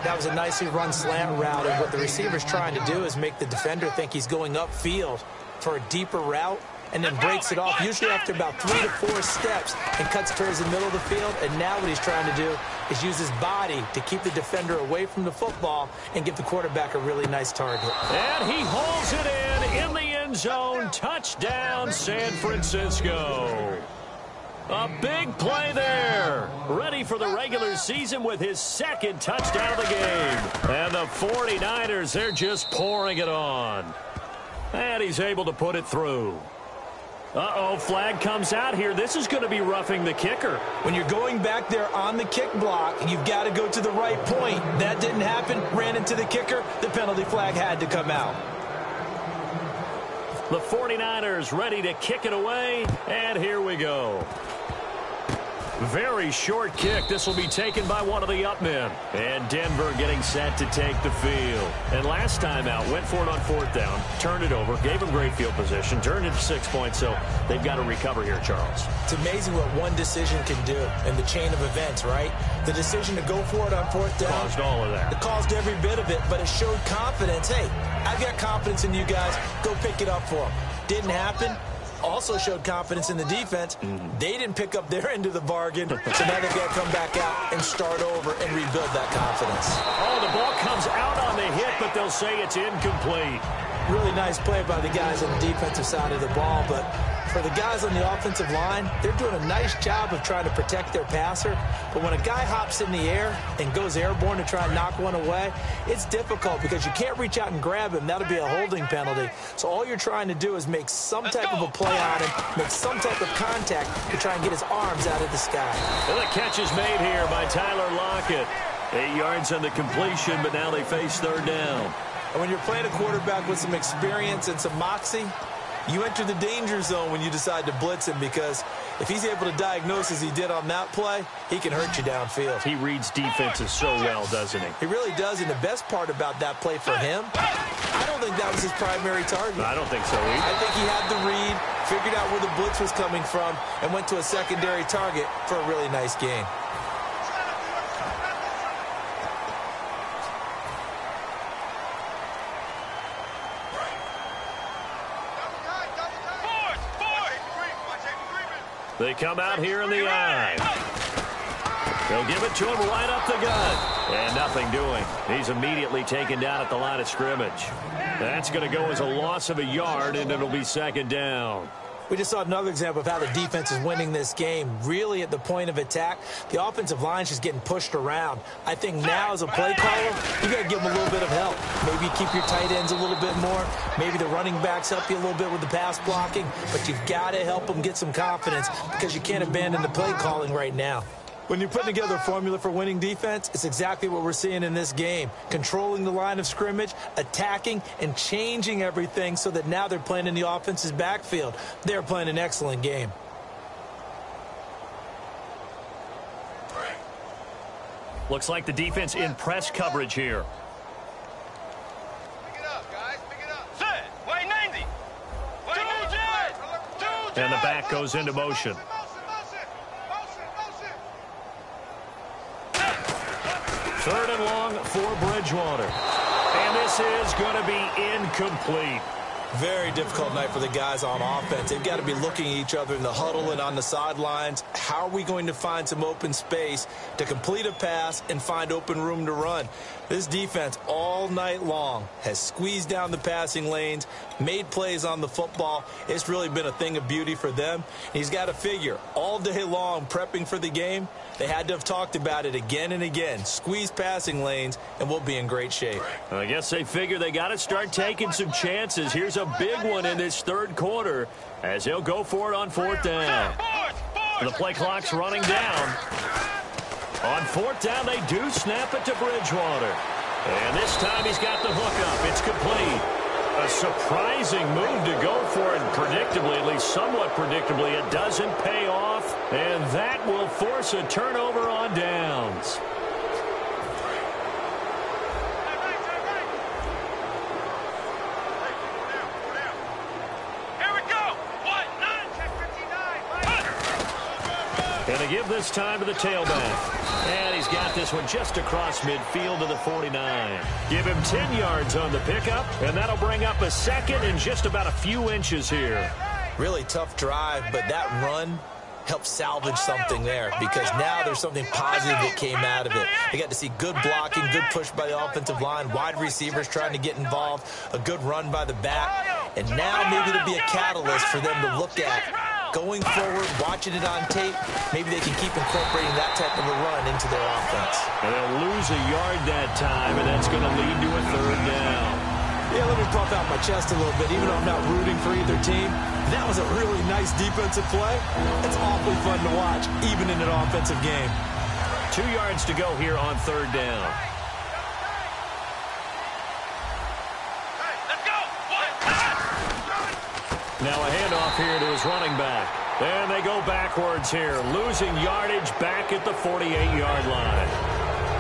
S4: That was a nicely run slant route, and what the receiver's trying to do is make the defender think he's going upfield for a deeper route, and then breaks it off, usually after about 3 to 4 steps, and cuts towards the middle of the field. And now what he's trying to do is use his body to keep the defender away from the football and give the quarterback a really nice target.
S3: And he hauls it in the end zone. Touchdown, San Francisco. A big play there. Ready for the regular season with his second touchdown of the game. And the 49ers, they're just pouring it on. And he's able to put it through. Uh-oh, flag comes out here. This is going to be roughing the kicker. When you're going back there on the kick block, you've got to go to the right point. That didn't happen. Ran into the kicker. The penalty flag had to come out. The 49ers ready to kick it away. And here we go. Very short kick. This will be taken by one of the up men. And Denver getting set to take the field. And last time out, went for it on 4th down, turned it over, gave them great field position, turned it to 6 points, so they've got to recover here, Charles.
S4: It's amazing what one decision can do in the chain of events, right? The decision to go for it on 4th down.
S3: Caused all of that.
S4: It caused every bit of it, but it showed confidence. Hey, I've got confidence in you guys. Go pick it up for them. Didn't happen. Also showed confidence in the defense. They didn't pick up their end of the bargain, so now they've got to come back out and start over and rebuild that confidence.
S3: Oh, the ball comes out on the hit, but they'll say it's incomplete.
S4: Really nice play by the guys on the defensive side of the ball, but for the guys on the offensive line, they're doing a nice job of trying to protect their passer. But when a guy hops in the air and goes airborne to try and knock one away, it's difficult because you can't reach out and grab him. That'll be a holding penalty. So all you're trying to do is make some type of a play on him, make some type of contact to try and get his arms out of the sky.
S3: And the catch is made here by Tyler Lockett. 8 yards on the completion, but now they face 3rd down.
S4: And when you're playing a quarterback with some experience and some moxie, you enter the danger zone when you decide to blitz him, because if he's able to diagnose as he did on that play, he can hurt you downfield.
S3: He reads defenses so well, doesn't he?
S4: He really does, and the best part about that play for him, I don't think that was his primary target.
S3: I don't think so either.
S4: I think he had the read, figured out where the blitz was coming from, and went to a secondary target for a really nice gain.
S3: They come out here in the eye. They'll give it to him right up the gut. And nothing doing. He's immediately taken down at the line of scrimmage. That's going to go as a loss of a yard, and it'll be 2nd down.
S4: We just saw another example of how the defense is winning this game. Really at the point of attack, the offensive line's just getting pushed around. I think now as a play caller, you got to give them a little bit of help. Maybe keep your tight ends a little bit more. Maybe the running backs help you a little bit with the pass blocking. But you've got to help them get some confidence, because you can't abandon the play calling right now. When you're putting together a formula for winning defense, it's exactly what we're seeing in this game. Controlling the line of scrimmage, attacking, and changing everything so that now they're playing in the offense's backfield. They're playing an excellent game.
S3: Looks like the defense in press coverage here.
S5: Pick it up, guys. Pick it up. Set. Wait, 90. Wait, 2
S3: And the back goes into motion. 3rd and long for Bridgewater. And this is going to be incomplete.
S4: Very difficult night for the guys on offense. They've got to be looking at each other in the huddle and on the sidelines. How are we going to find some open space to complete a pass and find open room to run? This defense all night long has squeezed down the passing lanes, made plays on the football. It's really been a thing of beauty for them. He's got to figure all day long prepping for the game. They had to have talked about it again and again. Squeeze passing lanes, and we'll be in great shape.
S3: I guess they figure they got to start taking some chances. Here's a big one in this 3rd quarter as he'll go for it on 4th down. The play clock's running down. On 4th down, they do snap it to Bridgewater. And this time he's got the hook up. It's complete. A surprising move to go for it. Predictably, at least somewhat predictably, it doesn't pay off. And that will force a turnover on downs.
S5: Here we go. 1, 9, 10, 59.
S3: And to give this time to the tailback. And he's got this one just across midfield to the 49. Give him 10 yards on the pickup, and that'll bring up a 2nd and just about a few inches here.
S4: Really tough drive, but that run helped salvage something there, because now there's something positive that came out of it. They got to see good blocking, good push by the offensive line, wide receivers trying to get involved, a good run by the back, and now maybe it'll be a catalyst for them to look at going forward, watching it on tape. Maybe they can keep incorporating that type of a run into their offense.
S3: And they'll lose a yard that time, and that's going to lead to a 3rd down.
S4: Yeah, let me puff out my chest a little bit, even though I'm not rooting for either team. That was a really nice defensive play. It's awfully fun to watch, even in an offensive game.
S3: 2 yards to go here on 3rd down.
S5: Let's go. 1, 9.
S3: Now a handoff here to his running back. And they go backwards here, losing yardage back at the 48-yard line.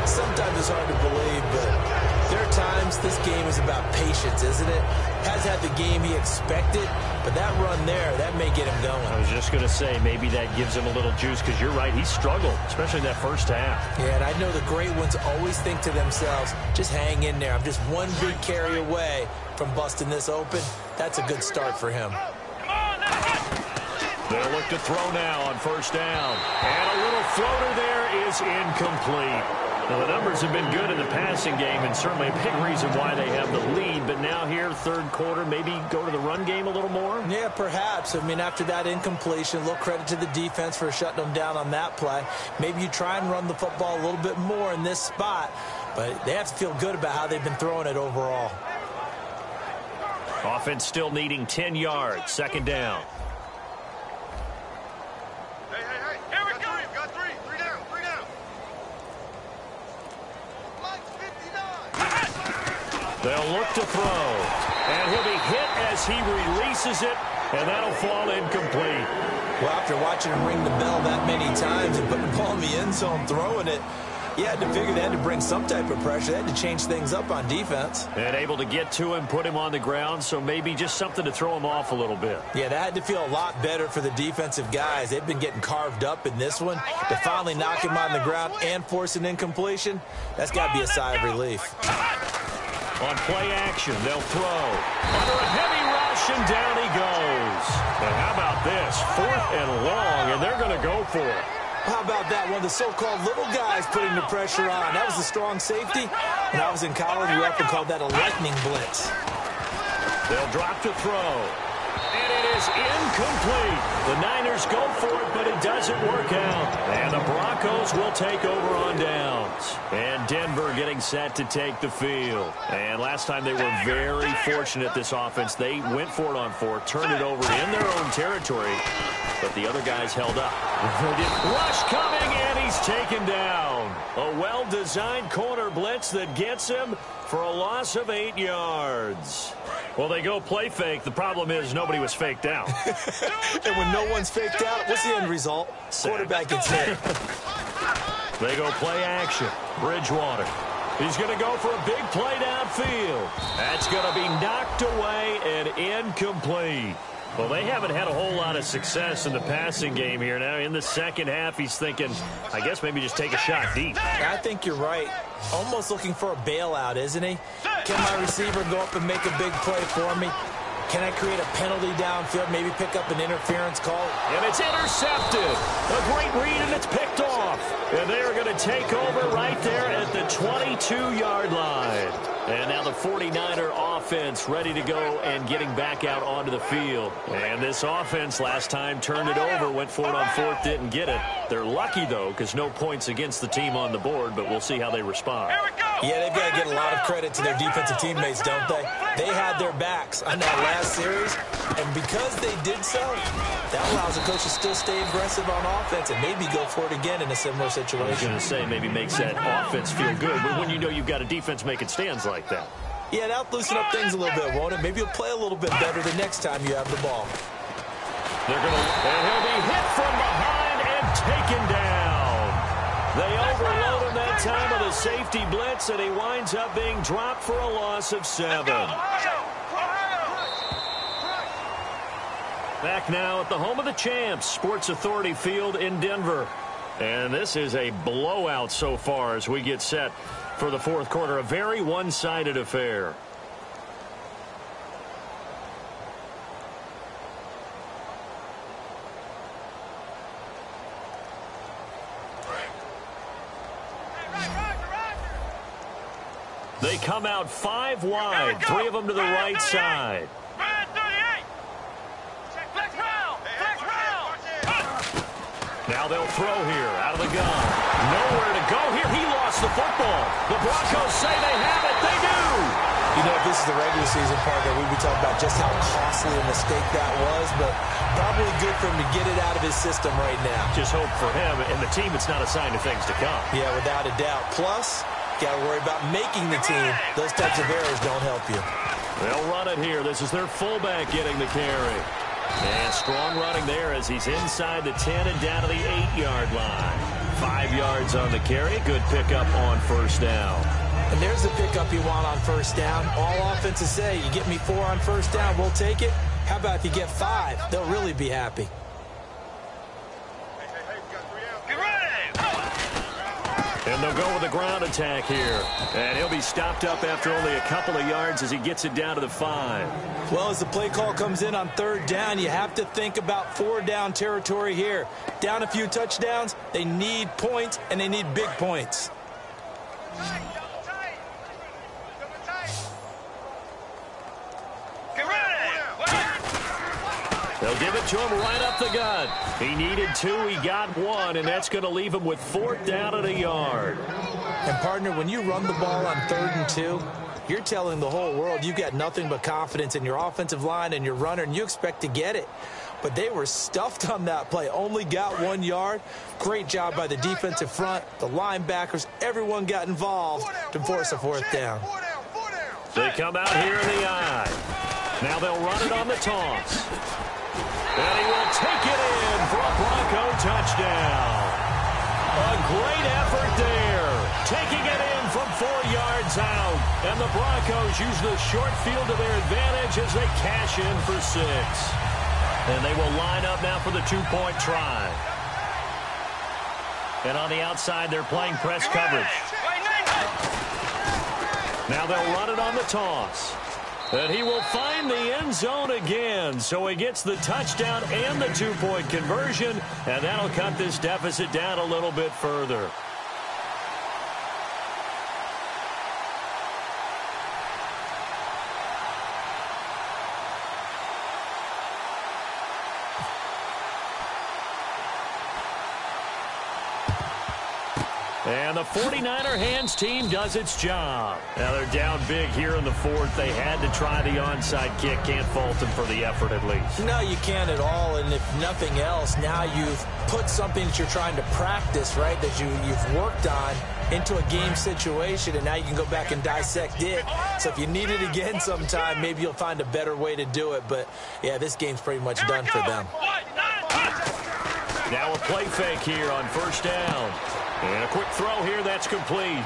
S4: Sometimes it's hard to believe, but there are times this game is about patience, isn't it? Has had the game he expected, but that run there, that may get him going.
S3: I was just going to say, maybe that gives him a little juice, because you're right, he struggled, especially in that first half.
S4: Yeah, and I know the great ones always think to themselves, just hang in there. I'm just one big carry away from busting this open. That's a good start for him.
S3: They'll look to throw now on first down. And a little floater there is incomplete. Now, the numbers have been good in the passing game, and certainly a big reason why they have the lead. But now here, third quarter, maybe go to the run game a little more?
S4: Yeah, perhaps. I mean, after that incompletion, a little credit to the defense for shutting them down on that play. Maybe you try and run the football a little bit more in this spot. But they have to feel good about how they've been throwing it overall.
S3: Offense still needing 10 yards. Second down. They'll look to throw, and he'll be hit as he releases it, and that'll fall incomplete.
S4: Well, after watching him ring the bell that many times and putting the ball in the end zone, throwing it, you had to figure they had to bring some type of pressure. They had to change things up on defense.
S3: And able to get to him, put him on the ground, so maybe just something to throw him off a little bit.
S4: Yeah, that had to feel a lot better for the defensive guys. They've been getting carved up in this one. To finally knock him on the ground and force an incompletion, that's got to be a sigh of relief.
S3: On play action, they'll throw. Under a heavy rush, and down he goes. And how about this? 4th and long, and they're going to go for it.
S4: How about that? One of the so-called little guys putting the pressure on. That was the strong safety. When I was in college, we often called that a lightning blitz.
S3: They'll drop to throw. And it is incomplete. The Niners go for it, but it doesn't work out. And the Broncos will take over on downs. And Denver getting set to take the field. And last time they were very fortunate, this offense. They went for it on 4, turned it over in their own territory, but the other guys held up. Rush coming, and he's taken down. A well-designed corner blitz that gets him for a loss of 8 yards. Well, they go play fake. The problem is nobody was faked out.
S4: And when no one's faked out, what's the end result? Quarterback gets hit.
S3: They go play action. Bridgewater. He's going to go for a big play downfield. That's going to be knocked away and incomplete. Well, they haven't had a whole lot of success in the passing game here. Now, in the second half, he's thinking, I guess maybe just take a shot deep.
S4: I think you're right. Almost looking for a bailout, isn't he? Can my receiver go up and make a big play for me? Can I create a penalty downfield, maybe pick up an interference call?
S3: And it's intercepted. A great read, and it's picked off. And they are going to take over right there at the 22-yard line. And now the 49er offense ready to go and getting back out onto the field. And this offense last time turned it over, went for it on 4th, didn't get it. They're lucky, though, because no points against the team on the board, but we'll see how they respond.
S4: Yeah, they've got to get a lot of credit to their defensive teammates, don't they? They had their backs on that last series, and because they did so, that allows the coach to still stay aggressive on offense and maybe go for it again in a similar situation.
S3: I was going to say, maybe makes that offense feel good, but when you know you've got a defense making stands like that.
S4: Yeah, that'll loosen up things a little bit, won't it? Maybe you'll play a little bit better the next time you have the ball.
S3: They're going to, and he'll be hit from behind and taken down. They overload him that time with a safety blitz, and he winds up being dropped for a loss of 7. Back now at the home of the champs, Sports Authority Field in Denver. And this is a blowout so far as we get set for the fourth quarter. A very one-sided affair. They come out 5 wide, 3 of them to the right side. Now they'll throw here out of the gun. Nowhere to go here. He lost the football. The Broncos say they have it. They do.
S4: You know, if this is the regular season part, that we'd be talking about just how costly a mistake that was, but probably good for him to get it out of his system right now.
S3: Just hope for him and the team it's not a sign of things to come.
S4: Yeah, without a doubt. Plus, got to worry about making the team. Those types of errors don't help you.
S3: They'll run it here. This is their fullback getting the carry. And strong running there as he's inside the 10 and down to the 8-yard line. 5 yards on the carry. Good pickup on first down.
S4: And there's the pickup you want on first down. All offenses say, you get me 4 on first down, we'll take it. How about if you get 5? They'll really be happy.
S3: And they'll go with a ground attack here. And he'll be stopped up after only a couple of yards as he gets it down to the 5.
S4: Well, as the play call comes in on third down, you have to think about 4-down territory here. Down a few touchdowns, they need points, and they need big points.
S3: They'll give it to him right up the gut. He needed 2, he got 1, and that's going to leave him with 4th down at a yard.
S4: And, partner, when you run the ball on 3rd and 2, you're telling the whole world you've got nothing but confidence in your offensive line and your runner, and you expect to get it. But they were stuffed on that play, only got 1 yard. Great job by the defensive front, the linebackers, everyone got involved to force a 4th down.
S3: They come out here in the eye. Now they'll run it on the toss. And he will take it in for a Bronco touchdown. A great effort there. Taking it in from 4 yards out. And the Broncos use the short field to their advantage as they cash in for 6. And they will line up now for the 2-point try. And on the outside, they're playing press coverage. Now they'll run it on the toss. And he will find the end zone again. So he gets the touchdown and the 2-point conversion. And that'll cut this deficit down a little bit further. And the 49er hands team does its job. Now they're down big here in the 4th. They had to try the onside kick. Can't fault them for the effort at least.
S4: No, you can't at all. And if nothing else, now you've put something that you're trying to practice, right, that you've worked on into a game situation, and now you can go back and dissect it. So if you need it again sometime, maybe you'll find a better way to do it. But, yeah, this game's pretty much done for them.
S3: Now a play fake here on first down. And a quick throw here that's complete.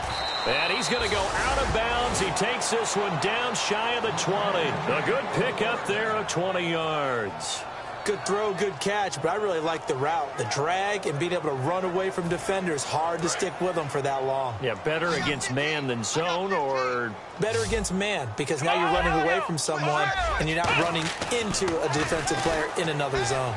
S3: And he's going to go out of bounds. He takes this one down shy of the 20. A good pickup there of 20 yards.
S4: Good throw, good catch, but I really like the route. The drag and being able to run away from defenders. Hard to stick with them for that long.
S3: Yeah, better against man than zone, or?
S4: Better against man, because now you're running away from someone and you're not running into a defensive player in another zone.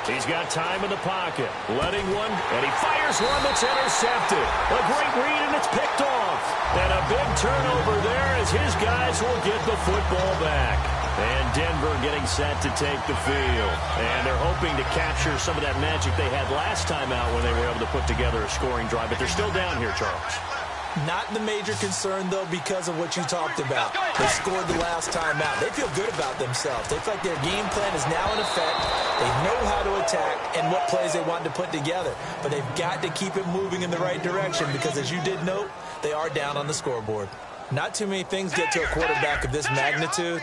S3: He's got time in the pocket, letting one, and he fires one that's intercepted. A great read, and it's picked off. And a big turnover there as his guys will get the football back. And Denver getting set to take the field. And they're hoping to capture some of that magic they had last time out when they were able to put together a scoring drive. But they're still down here, Charles.
S4: Not the major concern, though, because of what you talked about. They scored the last time out. They feel good about themselves. They feel like their game plan is now in effect. They know how to attack and what plays they want to put together. But they've got to keep it moving in the right direction because, as you did note, they are down on the scoreboard. Not too many things get to a quarterback of this magnitude,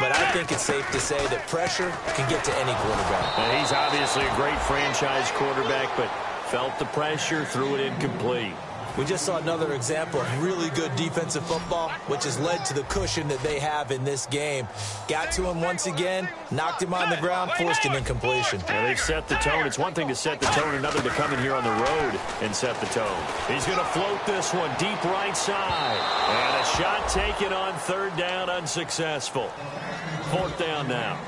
S4: but I think it's safe to say that pressure can get to any quarterback.
S3: And he's obviously a great franchise quarterback, but felt the pressure, threw it incomplete.
S4: We just saw another example of really good defensive football, which has led to the cushion that they have in this game. Got to him once again, knocked him on the ground, forced an incompletion.
S3: Yeah, they've set the tone. It's one thing to set the tone, another to come in here on the road and set the tone. He's going to float this one deep right side. And a shot taken on third down, unsuccessful. Fourth down now.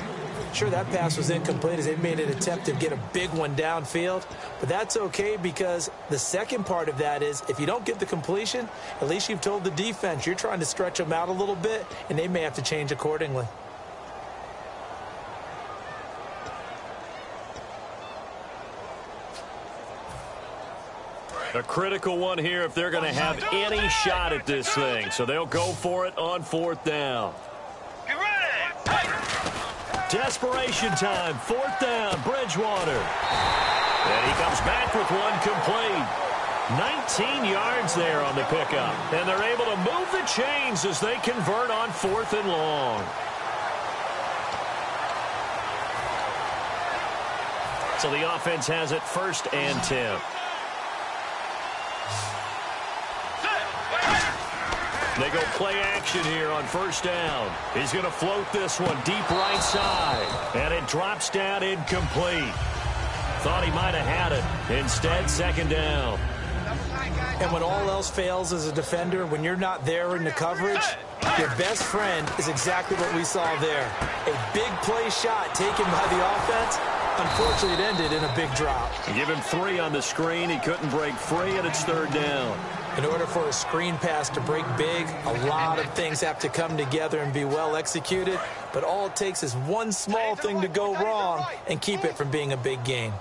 S4: Sure, that pass was incomplete as they made an attempt to get a big one downfield, but that's okay because the second part of that is if you don't get the completion, at least you've told the defense you're trying to stretch them out a little bit, and they may have to change accordingly.
S3: A critical one here if they're going to have any shot at this thing, so they'll go for it on fourth down. Desperation time, fourth down, Bridgewater. And he comes back with one complete. 19 yards there on the pickup. And they're able to move the chains as they convert on 4th and long. So the offense has it 1st and 10. They go play action here on 1st down. He's going to float this one deep right side. And it drops down incomplete. Thought he might have had it. Instead, 2nd down.
S4: And when all else fails as a defender, when you're not there in the coverage, your best friend is exactly what we saw there. A big play shot taken by the offense. Unfortunately, it ended in a big drop.
S3: Give him 3 on the screen. He couldn't break free, and it's 3rd down.
S4: In order for a screen pass to break big, a lot of things have to come together and be well executed. But all it takes is one small thing to go wrong and keep it from being a big gain.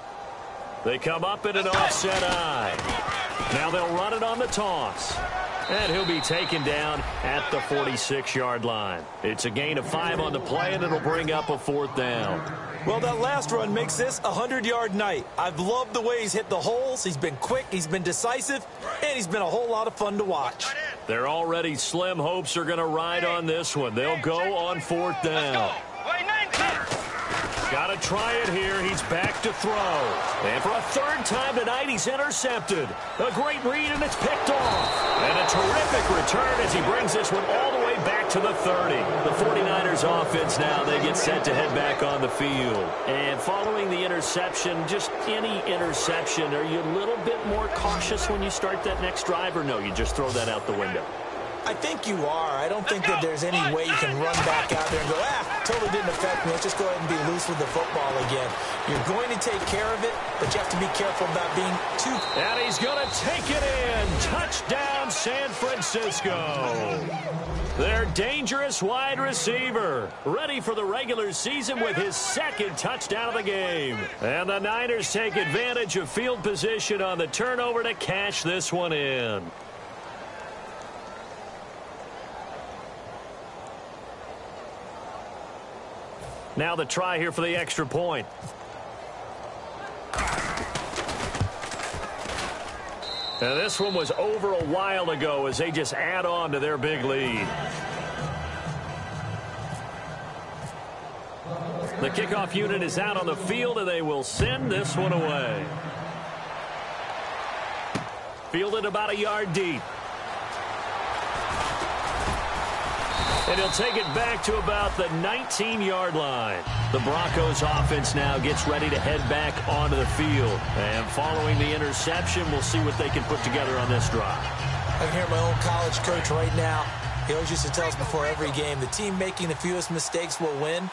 S3: They come up in an offset eye. Now they'll run it on the toss. And he'll be taken down at the 46-yard line. It's a gain of 5 on the play, and it'll bring up a 4th down.
S4: Well, that last run makes this a 100-yard night. I've loved the way he's hit the holes. He's been quick, he's been decisive, and he's been a whole lot of fun to watch.
S3: Their already slim hopes are going to ride on this one. They'll go on 4th down. Got to try it here. He's back to throw. And for a 3rd time tonight, he's intercepted. A great read, and it's picked off. And a terrific return as he brings this one all the way back to the 30. The 49ers offense now, they get set to head back on the field. And following the interception, just any interception, are you a little bit more cautious when you start that next drive, or no, you just throw that out the window?
S4: I think you are. I don't think that there's any way you can run back out there and go, totally didn't affect me. Let's just go ahead and be loose with the football again. You're going to take care of it, but you have to be careful about being too...
S3: And he's going to take it in. Touchdown, San Francisco. Their dangerous wide receiver, ready for the regular season with his 2nd touchdown of the game. And the Niners take advantage of field position on the turnover to cash this one in. Now the try here for the extra point. Now this one was over a while ago as they just add on to their big lead. The kickoff unit is out on the field, and they will send this one away. Fielded about a yard deep. And he'll take it back to about the 19-yard line. The Broncos offense now gets ready to head back onto the field. And following the interception, we'll see what they can put together on this drive.
S4: I can hear my old college coach right now. He always used to tell us before every game, the team making the fewest mistakes will win.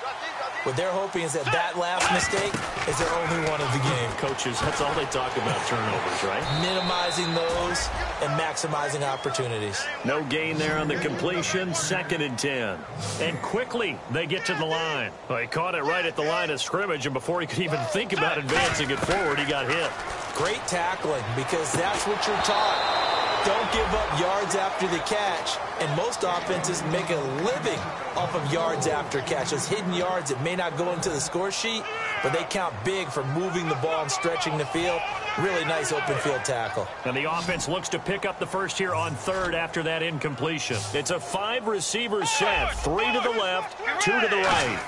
S4: What they're hoping is that that last mistake is their only one of the game.
S3: Coaches, that's all they talk about, turnovers, right?
S4: Minimizing those and maximizing opportunities.
S3: No gain there on the completion, 2nd and 10. And quickly, they get to the line. Well, he caught it right at the line of scrimmage, and before he could even think about advancing it forward, he got hit.
S4: Great tackling, because that's what you're taught. Don't give up yards after the catch. And most offenses make a living off of yards after catches. Hidden yards that may not go into the score sheet, but they count big for moving the ball and stretching the field. Really nice open field tackle.
S3: And the offense looks to pick up the first here on 3rd after that incompletion. It's a 5-receiver set. 3 to the left, 2 to the right.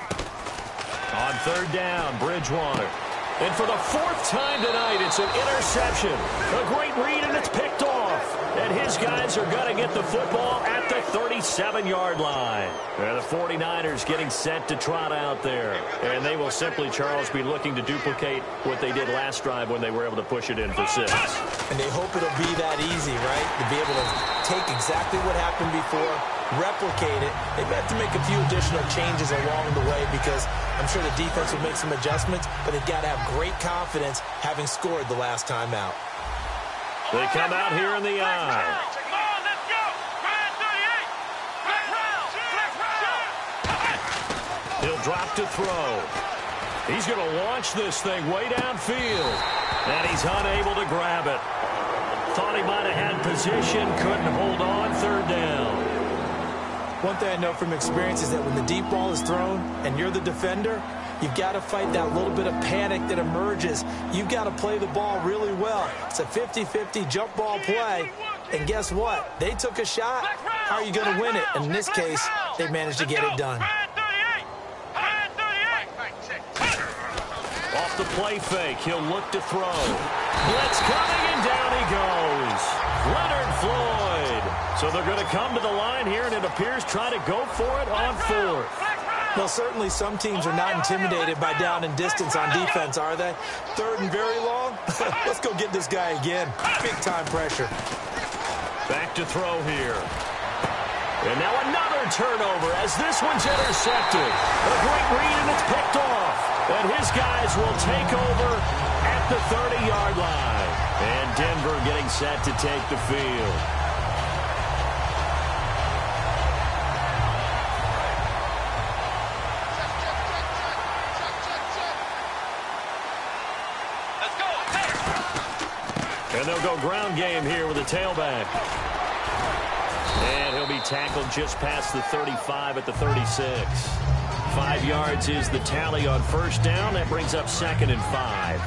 S3: On 3rd down, Bridgewater. And for the 4th time tonight, it's an interception. A great read, and it's picked off. And his guys are going to get the football at the 37-yard line. The 49ers getting set to trot out there. And they will simply, Charles, be looking to duplicate what they did last drive when they were able to push it in for 6.
S4: And they hope it'll be that easy, right? To be able to take exactly what happened before, replicate it. They have to make a few additional changes along the way because I'm sure the defense will make some adjustments, but they've got to have great confidence having scored the last time out.
S3: They come out here in the eye. He'll drop to throw. He's going to launch this thing way downfield. And he's unable to grab it. Thought he might have had position, couldn't hold on, 3rd down.
S4: One thing I know from experience is that when the deep ball is thrown and you're the defender, you've got to fight that little bit of panic that emerges. You've got to play the ball really well. It's a 50-50 jump ball play. And guess what? They took a shot. How are you going to win it? And in this case, they managed to get it done.
S3: Off the play fake, he'll look to throw. Blitz coming, and down he goes. Leonard Floyd. So they're going to come to the line here, and it appears try to go for it on fourth.
S4: Well, certainly some teams are not intimidated by down and distance on defense, are they? Third and very long? Let's go get this guy again. Big-time pressure.
S3: Back to throw here. And now another turnover as this one's intercepted. A great read, and it's picked off. And his guys will take over at the 30-yard line. And Denver getting set to take the field. And they'll go ground game here with a tailback. And he'll be tackled just past the 35 at the 36. 5 yards is the tally on first down. That brings up 2nd and 5.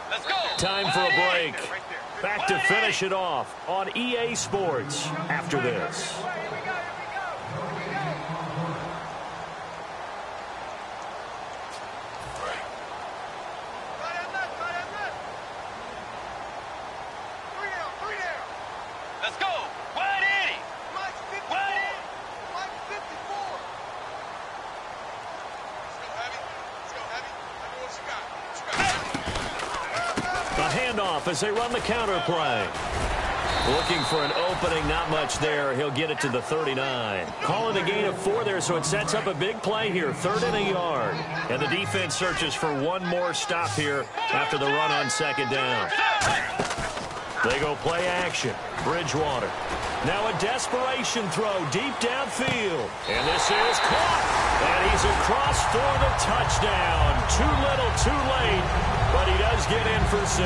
S5: Let's go.
S3: Time for a break. Back to finish it off on EA Sports after this. As they run the counter play. Looking for an opening, not much there. He'll get it to the 39. Calling a gain of 4 there, so it sets up a big play here. 3rd and a yard. And the defense searches for one more stop here after the run on 2nd down. They go play action. Bridgewater. Now a desperation throw deep downfield. And this is caught. And he's across for the touchdown. Too little, too late. But he does get in for 6.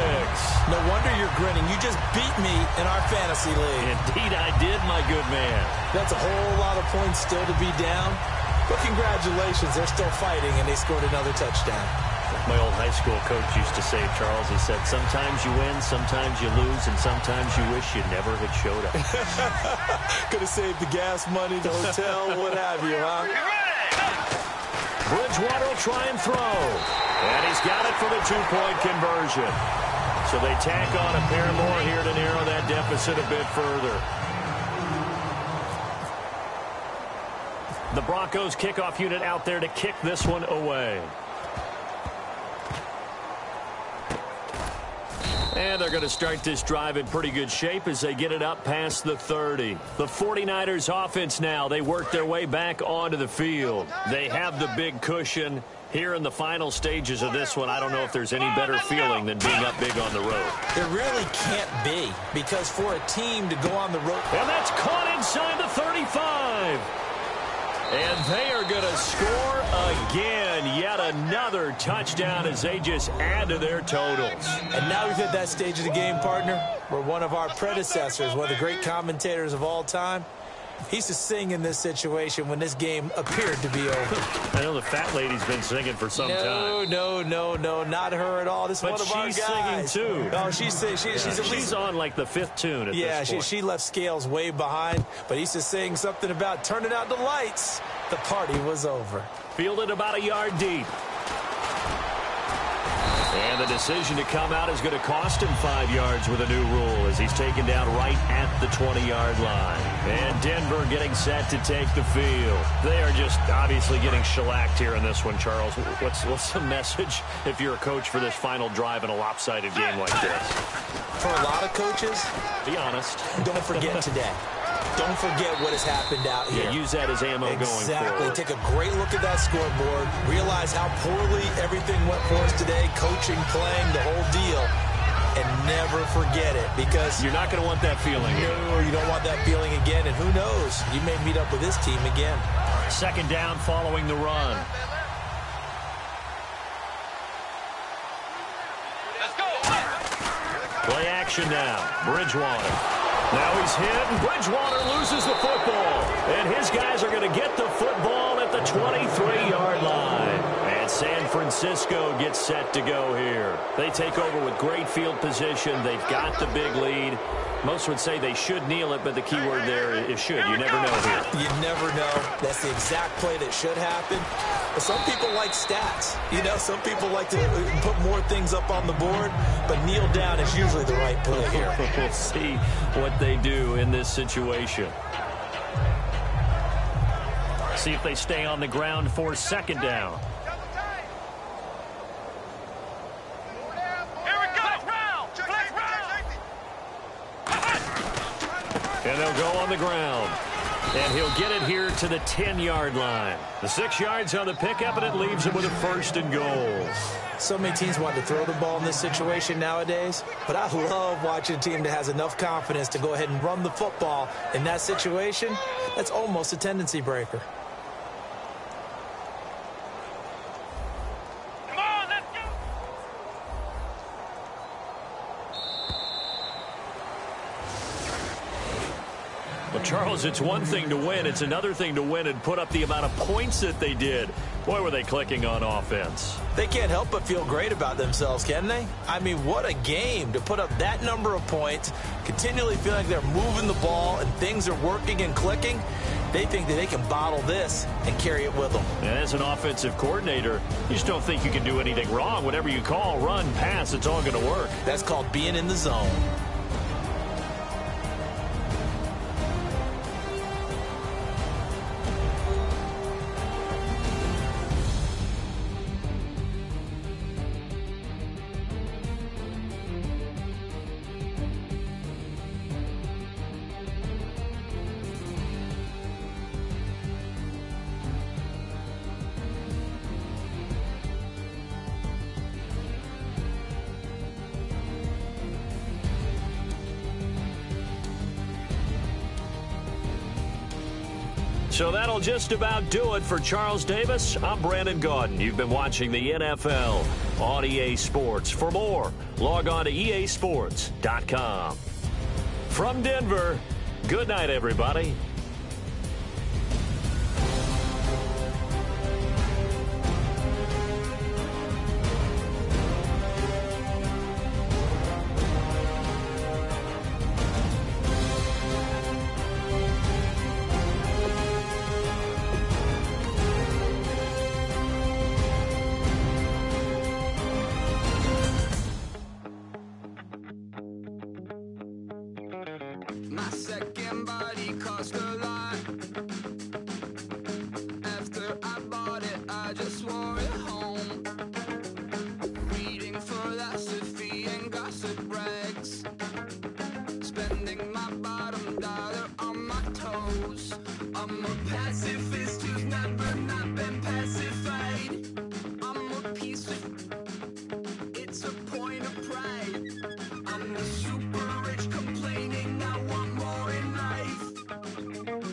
S4: No wonder you're grinning. You just beat me in our fantasy league.
S3: Indeed I did, my good man.
S4: That's a whole lot of points still to be down. But congratulations, they're still fighting, and they scored another touchdown.
S3: My old high school coach used to say, Charles, he said, sometimes you win, sometimes you lose, and sometimes you wish you never had showed up.
S4: Could have saved the gas money, the hotel, what have you, huh?
S3: Bridgewater will try and throw. And he's got it for the 2-point conversion. So they tack on a pair more here to narrow that deficit a bit further. The Broncos kickoff unit out there to kick this one away. And they're going to start this drive in pretty good shape as they get it up past the 30. The 49ers offense now, they work their way back onto the field. They have the big cushion. Here in the final stages of this one, I don't know if there's any better feeling than being up big on the road.
S4: There really can't be, because for a team to go on the road...
S3: And that's caught inside the 35. And they are going to score again. Yet another touchdown as they just add to their totals.
S4: And now we've hit that stage of the game, partner, where one of our predecessors, one of the great commentators of all time, he used to sing in this situation when this game appeared to be over.
S3: I know the fat lady's been singing for some time.
S4: No, not her at all. This is one of our guys.
S3: But she's singing, too.
S4: Oh, she's
S3: on, like, the 5th tune at this point.
S4: She left Scales way behind, but he used to sing something about turning out the lights. The party was over.
S3: Fielded about a yard deep. And the decision to come out is going to cost him 5 yards with a new rule as he's taken down right at the 20-yard line. And Denver getting set to take the field. They are just obviously getting shellacked here in this one, Charles. What's the message if you're a coach for this final drive in a lopsided game like this?
S4: For a lot of coaches,
S3: be honest.
S4: Don't forget today. Don't forget what has happened out here.
S3: Yeah, use that as ammo going forward.
S4: Exactly. Take a great look at that scoreboard. Realize how poorly everything went for us today. Coaching, playing, the whole deal. And never forget it, because...
S3: You're not going to want that feeling.
S4: No, you don't want that feeling again. And who knows? You may meet up with this team again.
S3: 2nd down following the run.
S5: Let's go.
S3: Play action now. Bridgewater. Now he's hit, and Bridgewater loses the football. And his guys are going to get the football at the 23-yard line. And San Francisco gets set to go here. They take over with great field position. They've got the big lead. Most would say they should kneel it, but the key word there is should. You never know here.
S4: You never know. That's the exact play that should happen. But some people like stats. You know, some people like to put more things up on the board, but kneel down is usually the right play here.
S3: We'll see what they do in this situation. See if they stay on the ground for second down. And they'll go on the ground. And he'll get it here to the 10-yard line. The 6 yards on the pickup, and it leaves him with a 1st and goal.
S4: So many teams want to throw the ball in this situation nowadays, but I love watching a team that has enough confidence to go ahead and run the football in that situation. That's almost a tendency breaker.
S3: Charles, it's one thing to win. It's another thing to win and put up the amount of points that they did. Boy, were they clicking on offense.
S4: They can't help but feel great about themselves, can they? I mean, what a game to put up that number of points, continually feeling like they're moving the ball and things are working and clicking. They think that they can bottle this and carry it with them.
S3: And as an offensive coordinator, you just don't think you can do anything wrong. Whatever you call, run, pass, it's all going to work.
S4: That's called being in the zone.
S3: So that'll just about do it for Charles Davis. I'm Brandon Gaudin. You've been watching the NFL on EA Sports. For more, log on to easports.com. From Denver, good night, everybody.
S1: My second body cost a lot. After I bought it, I just wore it home. Reading philosophy and gossip rags. Spending my bottom dollar on my toes. I'm a pacifist who's never not been pacified. I'm a piece of... It's a point of pride. I'm the super rich complaining I want more in life.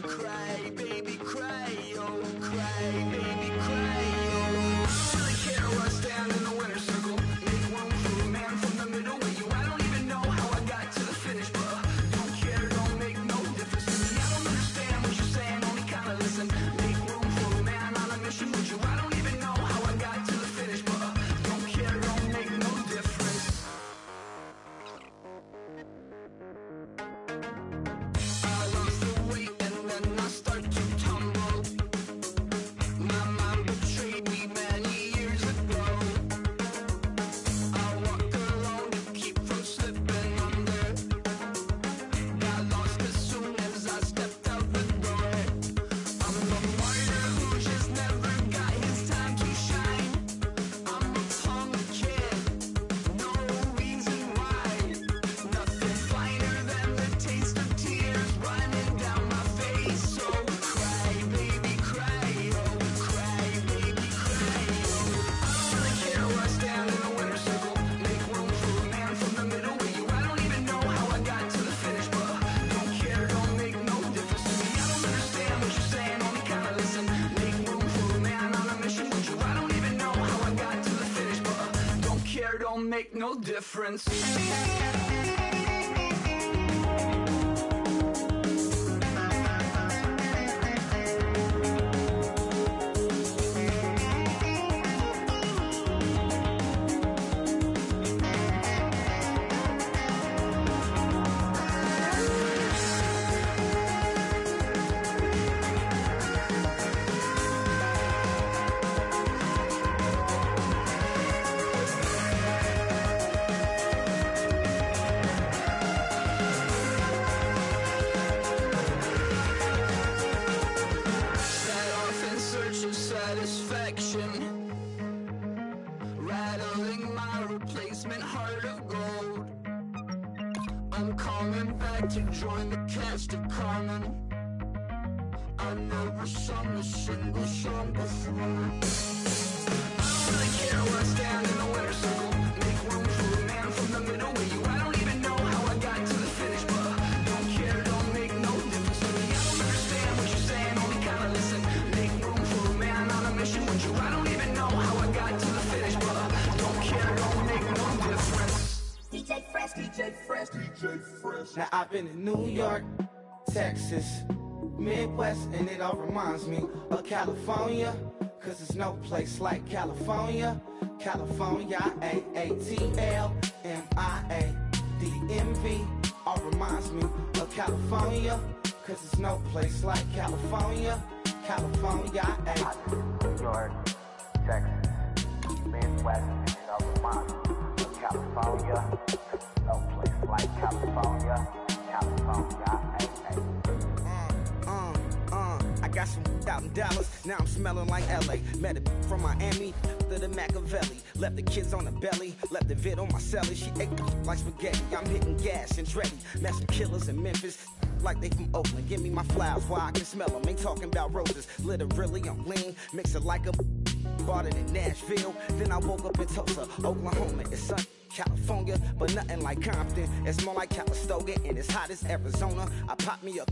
S1: Cry, baby, cry, oh, cry, baby, cry, oh. Really care where I stand in the winner's circle. Make room for a man from the middle with you. I don't even know how I got to the finish, but don't care, don't make no difference to me. I don't understand what you're saying, only kinda listen. Make room for a man on a mission with you. I don't even know how I got to the finish, but don't care, don't make no difference. I lost the weight and then I start to tumble. My mind betrayed me many years ago. I walk alone to keep from slipping under. Got lost as soon as I stepped out the door. I'm a martyr who just never got his time to shine. I'm a punk kid, no reason why. Nothing finer than the taste of tears running down my face. So cry, baby, cry, oh, cry, baby, cry, oh. I don't really care where I stand in the winner's circle. Make room for a man from the middle with you. I don't even know how I got to the finish, but don't care, don't make no difference to me. I don't understand what you're saying, only kinda listen. Make room for a man on a mission with you. I don't even know how I got to the finish, but don't care, don't make no difference.
S6: to join the cast of Carmen. I never sung a single song before. I don't really care where I stand in the winner's circle. Make room for a man from the middle with you. I don't even know how I got to the finish, but don't care, don't make no difference to me. I don't understand what you're saying, only kinda listen. Make room for a man on a mission with you. I don't even know how I got to the finish, but don't care, don't make no difference.
S7: DJ Fresh, DJ Fresh,
S6: DJ Fresh.
S7: Now I've been in New York, Texas, Midwest, and it all reminds me of California, cause there's no place like California. California, AATLMIA-DMV, all reminds me of California, cause there's no place like California. California,
S8: New York, Texas, Midwest, and it all reminds me of California, cause there's no place like California. California,
S7: I got some out in Dallas, now I'm smelling like LA. Met a from Miami to the Machiavelli. Left the kids on the belly, left the vid on my celly. She ate like spaghetti, I'm hitting gas and Andretti. Met some killers in Memphis, like they from Oakland. Give me my flowers while I can smell them. Ain't talking about roses, literally I'm lean. Mix it like a bought it in Nashville. Then I woke up in Tulsa, Oklahoma. It's sun. California, but nothing like Compton. It's more like Calistoga, and it's hot as Arizona. I pop me a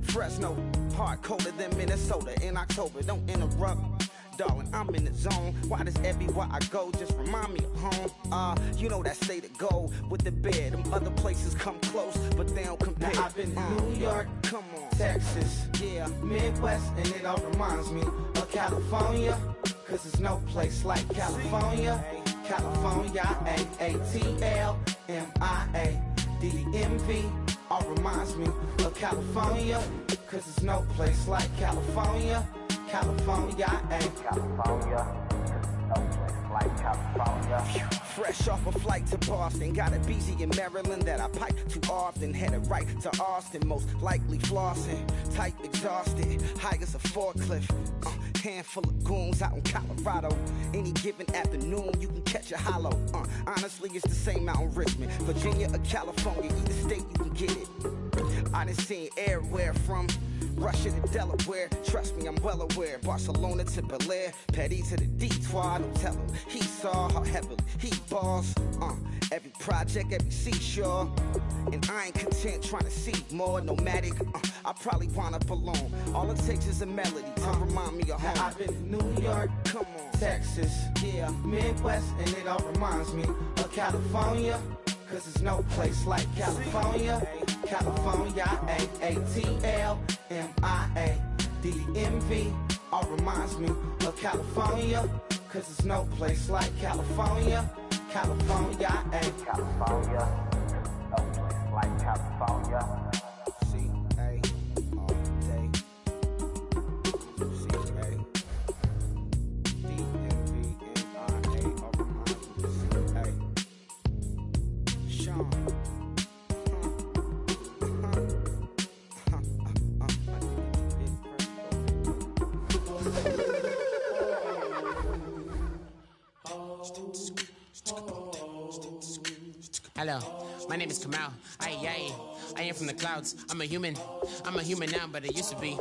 S7: Fresno, hard colder than Minnesota in October. Don't interrupt, darling, I'm in the zone. Why does everywhere I go just remind me of home? You know that state of gold with the bed. Them other places come close, but they don't compare. Now I've been to New York, come on, Texas, yeah, Midwest, and it all reminds me of California, cause there's no place like California. California, AATLMIA-DMV, all reminds me of California, cause there's no place like California. California,
S8: California, no place like California.
S7: Fresh off a flight to Boston, got a BZ in Maryland that I pipe too often. Headed right to Austin, most likely flossing. Tight, exhausted, high as a forklift. Handful of goons out in Colorado. Any given afternoon, you can catch a hollow. Honestly, it's the same out in Richmond, Virginia or California, either state you can get it. I done seen everywhere from Russia to Delaware. Trust me, I'm well aware. Barcelona to Bel Air, Petty to the Detroit. Don't tell him he saw how heavily he balls. Every project, every seashore. And I ain't content trying to see more nomadic. I probably wind up alone. All it takes is a melody to remind me of home. Now I've been to New York, come on, Texas, yeah, Midwest, and it all reminds me of California, cause there's no place like California. California, AATLMIA-DMV, all reminds me of California, cause there's no place like California. California,
S8: California, no place like California.
S7: C-A, all day. C-A, D-M-V-N-I-A, all reminds me of C-A. Sean.
S9: Hello, my name is Kamal. I am from the clouds. I'm a human now, but I used to be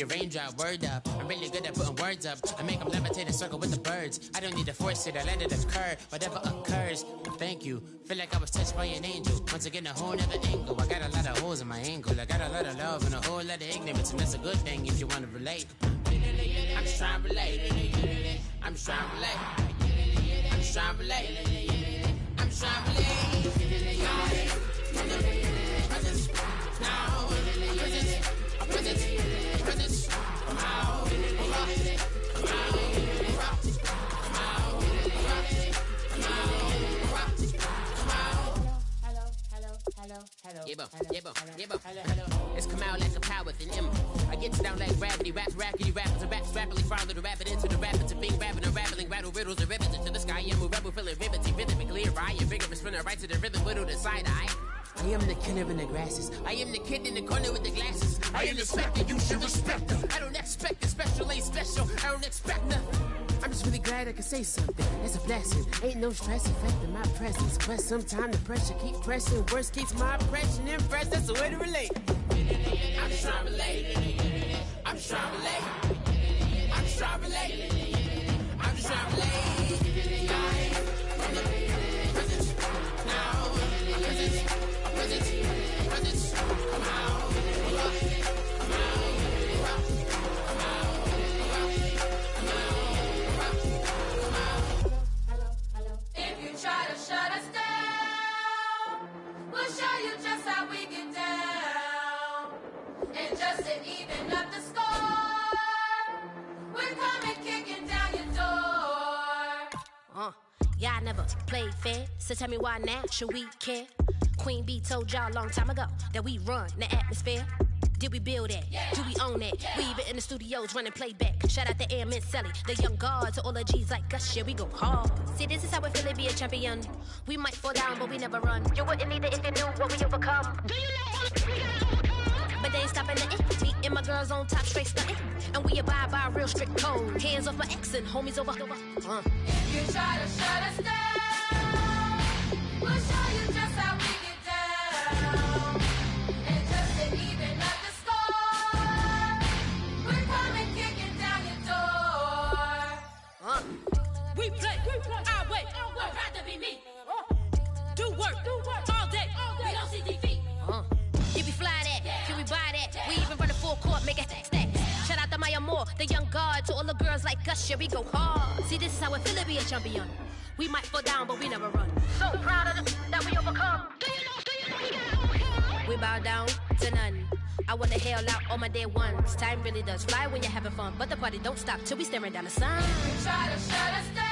S9: a raindrop. Word up, I'm really good at putting words up. I make them levitate and circle with the birds. I don't need to force it, I let it occur. Whatever occurs, thank you. Feel like I was touched by an angel. Once again, a whole nother angle. I got a lot of holes in my angle. I got a lot of love and a whole lot of ignorance, and that's a good thing if you want to relate. I'm just trying to relate. I'm just trying to relate. I'm just trying to relate. I'm just trying to relate. It's come out like a power within him. I get down like gravity, raps, rackety, rappers, and raps rapidly follow the rapid into the rapids of being rapping and rattling, rattle riddles and rivets into the sky. I'm a rebel, feeling riveting, rhythmically, right? And vigorous, spinner right to the rhythm, widow to side eye. I am the killer in the grasses. I am the kid in the corner with the glasses. I am the spectre, you should respect them. I don't expect the special, ain't special. I don't expect nothing. I'm just really glad I could say something. That's a blessing. Ain't no stress affecting my presence. But sometimes the pressure keep pressing. Worst keeps my impression impressed. That's the way to relate. I'm just trying to relate. I'm just trying to relate. I'm just trying to relate. I'm just trying to relate. From the presence, now, presence, presence, presence, come out, come out, come out, come out, come out.
S10: If you try to shut us down, we'll show you just how we get down. And just to even up the score, we're coming kicking down your door.
S11: Y'all never played fair, so tell me why now should we care? Queen Bee told y'all a long time ago that we run the atmosphere. Did we build that? Yeah. Do we own that? Yeah. We even in the studios running playback. Shout out to Am and Sally, the young guards, to all the G's like us. Yeah, we go hard. See, this is how we feel to be a champion. We might fall down, but we never run. You wouldn't need it if you knew what we overcome. Do you know all we gotta overcome? But they ain't stopping nothing. Me and my girls on top, straight stunting. And we abide by a real strict code. Hands off my ex and homies over.
S10: If you try to shut us down, we'll show you just how we get down. And just to even up the score, we're coming kicking down your door.
S11: We play our way.
S10: I'd rather be me.
S11: Do work all day.
S10: We don't see defeat.
S11: Can we fly that? Can we buy that? We even run the full court, make it stack. Shout out to Maya Moore, the young guard, to all the girls like us. Yeah, we go hard. See, this is how it feel to be a champion. We might fall down, but we never run. So proud of them that we overcome. Do you know we gotta overcome? We bow down to none. I wanna hail out all my day ones. Time really does fly when you're having fun, but the party don't stop till we staring down the sun.
S10: If you try to shut us down,